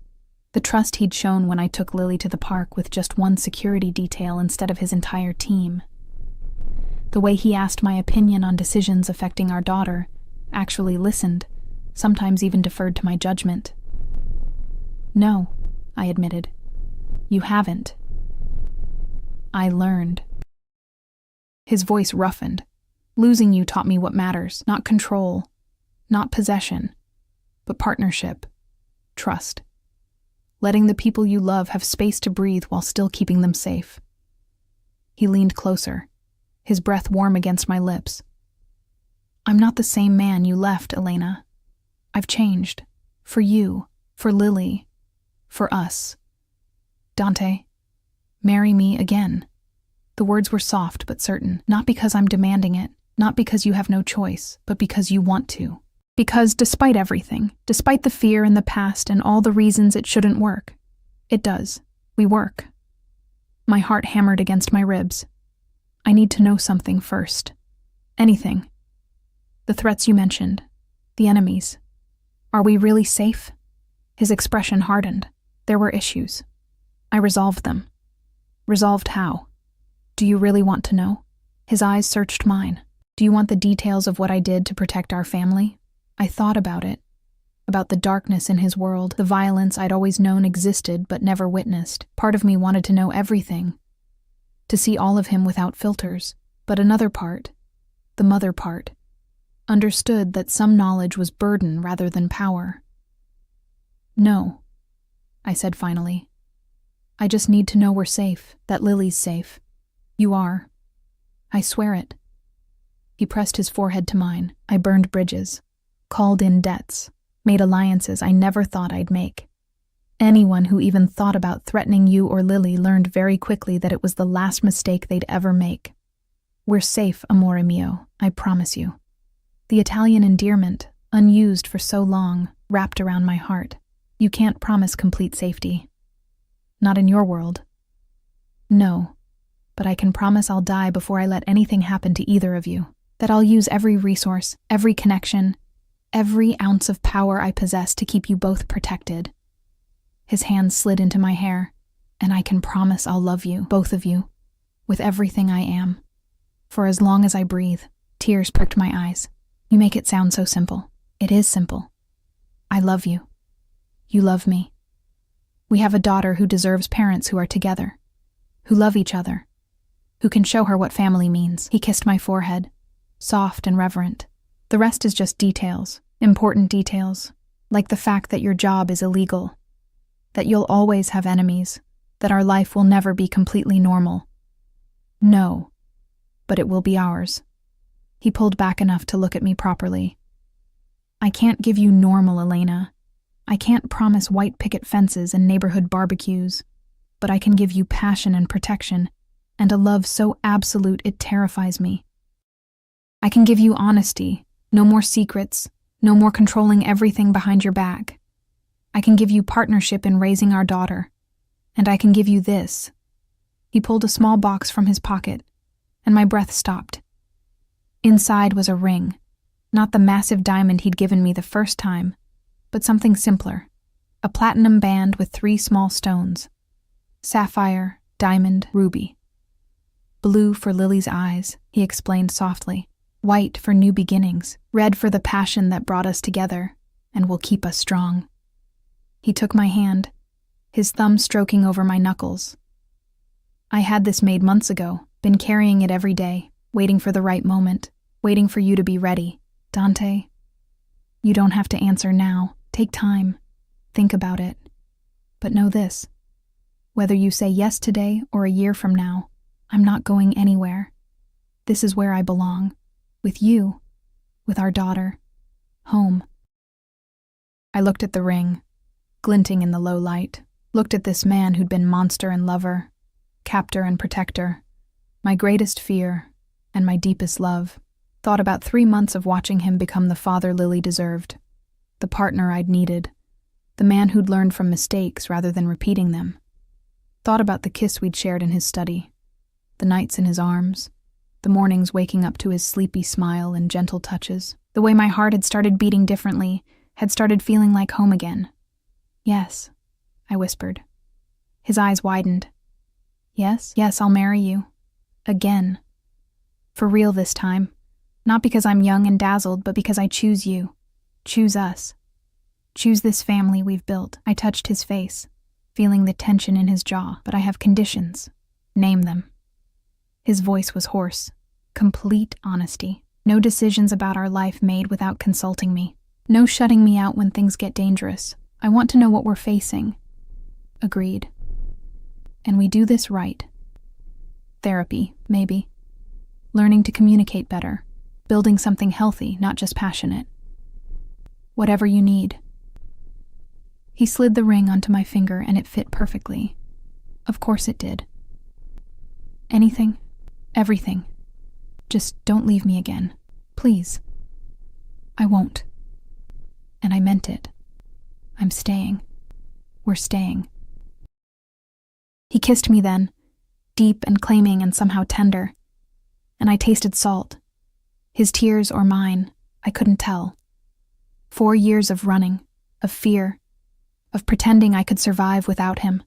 the trust he'd shown when I took Lily to the park with just one security detail instead of his entire team. The way he asked my opinion on decisions affecting our daughter, actually listened, sometimes even deferred to my judgment. No, I admitted. You haven't. I learned. His voice roughened. Losing you taught me what matters, not control, not possession, but partnership, trust. Letting the people you love have space to breathe while still keeping them safe. He leaned closer, his breath warm against my lips. I'm not the same man you left, Elena. I've changed. For you, for Lily, for us. Dante, marry me again. The words were soft but certain, not because I'm demanding it, not because you have no choice, but because you want to. Because despite everything, despite the fear in the past and all the reasons it shouldn't work, it does. We work. My heart hammered against my ribs. I need to know something first. Anything. The threats you mentioned. The enemies. Are we really safe? His expression hardened. There were issues. I resolved them. Resolved how? Do you really want to know? His eyes searched mine. Do you want the details of what I did to protect our family? I thought about it. About the darkness in his world, the violence I'd always known existed but never witnessed. Part of me wanted to know everything. To see all of him without filters. But another part, the mother part, understood that some knowledge was burden rather than power. No, I said finally. I just need to know we're safe, that Lily's safe. You are. I swear it. He pressed his forehead to mine. I burned bridges, called in debts, made alliances I never thought I'd make. Anyone who even thought about threatening you or Lily learned very quickly that it was the last mistake they'd ever make. We're safe, amore mio, I promise you. The Italian endearment, unused for so long, wrapped around my heart. You can't promise complete safety. Not in your world. No, but I can promise I'll die before I let anything happen to either of you. That I'll use every resource, every connection, every ounce of power I possess to keep you both protected. His hands slid into my hair, and I can promise I'll love you, both of you, with everything I am. For as long as I breathe. Tears pricked my eyes. You make it sound so simple. It is simple. I love you. You love me. We have a daughter who deserves parents who are together, who love each other, who can show her what family means. He kissed my forehead, soft and reverent. The rest is just details, important details, like the fact that your job is illegal, that you'll always have enemies, that our life will never be completely normal. No, but it will be ours. He pulled back enough to look at me properly. I can't give you normal, Elena. I can't promise white picket fences and neighborhood barbecues, but I can give you passion and protection, and a love so absolute it terrifies me. I can give you honesty, no more secrets, No more controlling everything behind your back. I can give you partnership in raising our daughter. And I can give you this." He pulled a small box from his pocket, and my breath stopped. Inside was a ring, not the massive diamond he'd given me the first time, but something simpler, a platinum band with 3 small stones: sapphire, diamond, ruby. "Blue for Lily's eyes," he explained softly. "White for new beginnings, red for the passion that brought us together and will keep us strong." He took my hand, his thumb stroking over my knuckles. "I had this made months ago, been carrying it every day, waiting for the right moment, waiting for you to be ready. Dante, you don't have to answer now. Take time. Think about it. But know this. Whether you say yes today or a year from now, I'm not going anywhere. This is where I belong. With you. With our daughter. Home." I looked at the ring, glinting in the low light. Looked at this man who'd been monster and lover, captor and protector, my greatest fear and my deepest love. Thought about 3 months of watching him become the father Lily deserved, the partner I'd needed, the man who'd learned from mistakes rather than repeating them. Thought about the kiss we'd shared in his study, the nights in his arms, the mornings waking up to his sleepy smile and gentle touches, the way my heart had started beating differently, had started feeling like home again. "Yes," I whispered. His eyes widened. Yes, I'll marry you. Again. For real this time. Not because I'm young and dazzled, but because I choose you. Choose us. Choose this family we've built." I touched his face, feeling the tension in his jaw. "But I have conditions. Name them." His voice was hoarse. Complete honesty. No decisions about our life made without consulting me. No shutting me out when things get dangerous. I want to know what we're facing. Agreed. And we do this right. Therapy, maybe. Learning to communicate better. Building something healthy, not just passionate. Whatever you need. He slid the ring onto my finger and it fit perfectly. Of course it did. Anything, everything. Just don't leave me again. Please. I won't. And I meant it. I'm staying. We're staying. He kissed me then, deep and claiming and somehow tender. And I tasted salt. His tears or mine, I couldn't tell. 4 years of running, of fear, of pretending I could survive without him.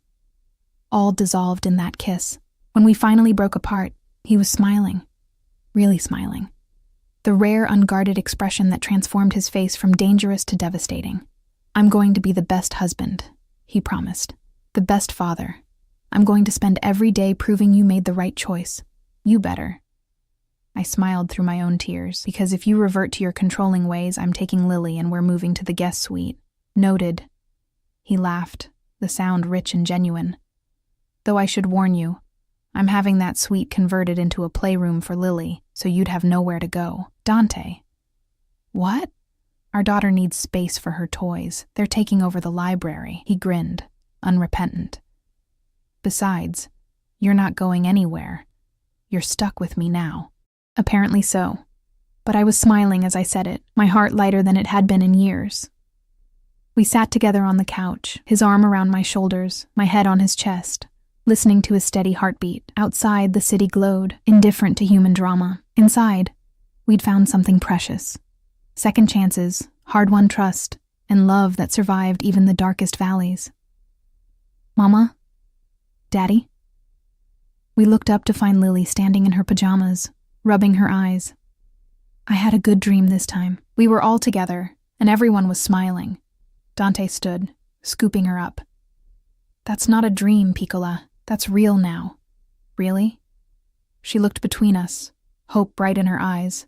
All dissolved in that kiss. When we finally broke apart, he was smiling. Really smiling. The rare, unguarded expression that transformed his face from dangerous to devastating. "I'm going to be the best husband," he promised. "The best father. I'm going to spend every day proving you made the right choice. You better." I smiled through my own tears, because if you revert to your controlling ways, I'm taking Lily and we're moving to the guest suite. Noted. He laughed, the sound rich and genuine. "Though I should warn you, I'm having that suite converted into a playroom for Lily, so you'd have nowhere to go." "Dante." "What?" "Our daughter needs space for her toys. They're taking over the library." He grinned, unrepentant. "Besides, you're not going anywhere. You're stuck with me now." Apparently so. But I was smiling as I said it, my heart lighter than it had been in years. We sat together on the couch, his arm around my shoulders, my head on his chest, listening to his steady heartbeat. Outside, the city glowed, indifferent to human drama. Inside, we'd found something precious. Second chances, hard-won trust, and love that survived even the darkest valleys. "Mama? Daddy?" We looked up to find Lily standing in her pajamas, rubbing her eyes. I had a good dream this time. We were all together, and everyone was smiling. Dante stood, scooping her up. "That's not a dream, Piccola. That's real now." "Really?" She looked between us, hope bright in her eyes.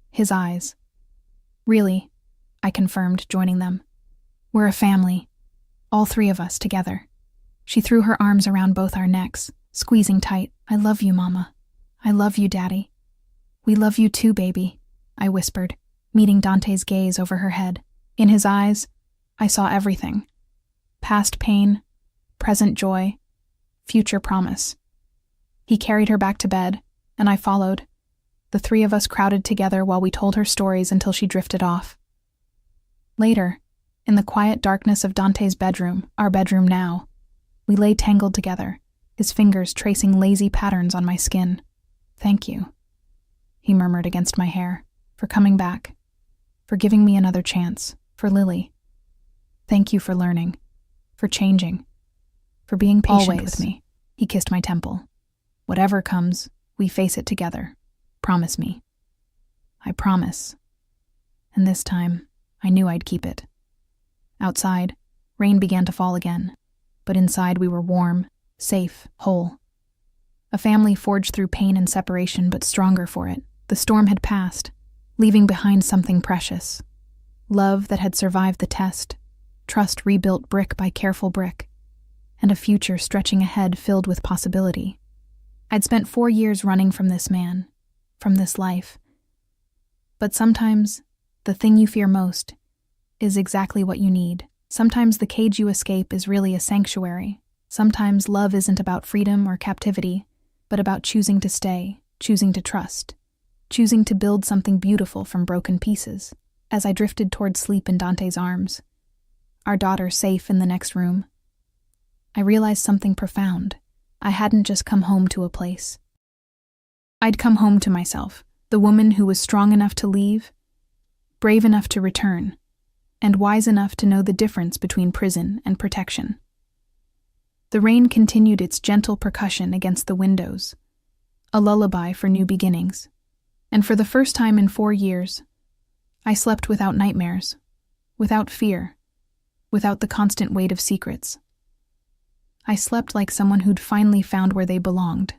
His eyes. "Really," I confirmed, joining them. "We're a family. All 3 of us together." She threw her arms around both our necks, squeezing tight. "I love you, Mama. I love you, Daddy." "We love you too, baby," I whispered, meeting Dante's gaze over her head. In his eyes, I saw everything. Past pain, present joy, future promise. He carried her back to bed, and I followed. The 3 of us crowded together while we told her stories until she drifted off. Later, in the quiet darkness of Dante's bedroom, our bedroom now, we lay tangled together, his fingers tracing lazy patterns on my skin. "Thank you," he murmured against my hair, "for coming back, for giving me another chance, for Lily. Thank you for learning, for changing, for being patient with me." He kissed my temple. "Whatever comes, we face it together. Promise me." I promise. And this time, I knew I'd keep it. Outside, rain began to fall again, but inside we were warm, safe, whole. A family forged through pain and separation, but stronger for it. The storm had passed, leaving behind something precious. Love that had survived the test, trust rebuilt brick by careful brick, and a future stretching ahead filled with possibility. I'd spent 4 years running from this man, from this life. But sometimes, the thing you fear most is exactly what you need. Sometimes the cage you escape is really a sanctuary. Sometimes love isn't about freedom or captivity, but about choosing to stay, choosing to trust, choosing to build something beautiful from broken pieces. As I drifted toward sleep in Dante's arms, our daughter safe in the next room, I realized something profound. I hadn't just come home to a place. I'd come home to myself, the woman who was strong enough to leave, brave enough to return, and wise enough to know the difference between prison and protection. The rain continued its gentle percussion against the windows, a lullaby for new beginnings. And for the first time in 4 years, I slept without nightmares, without fear, without the constant weight of secrets. I slept like someone who'd finally found where they belonged,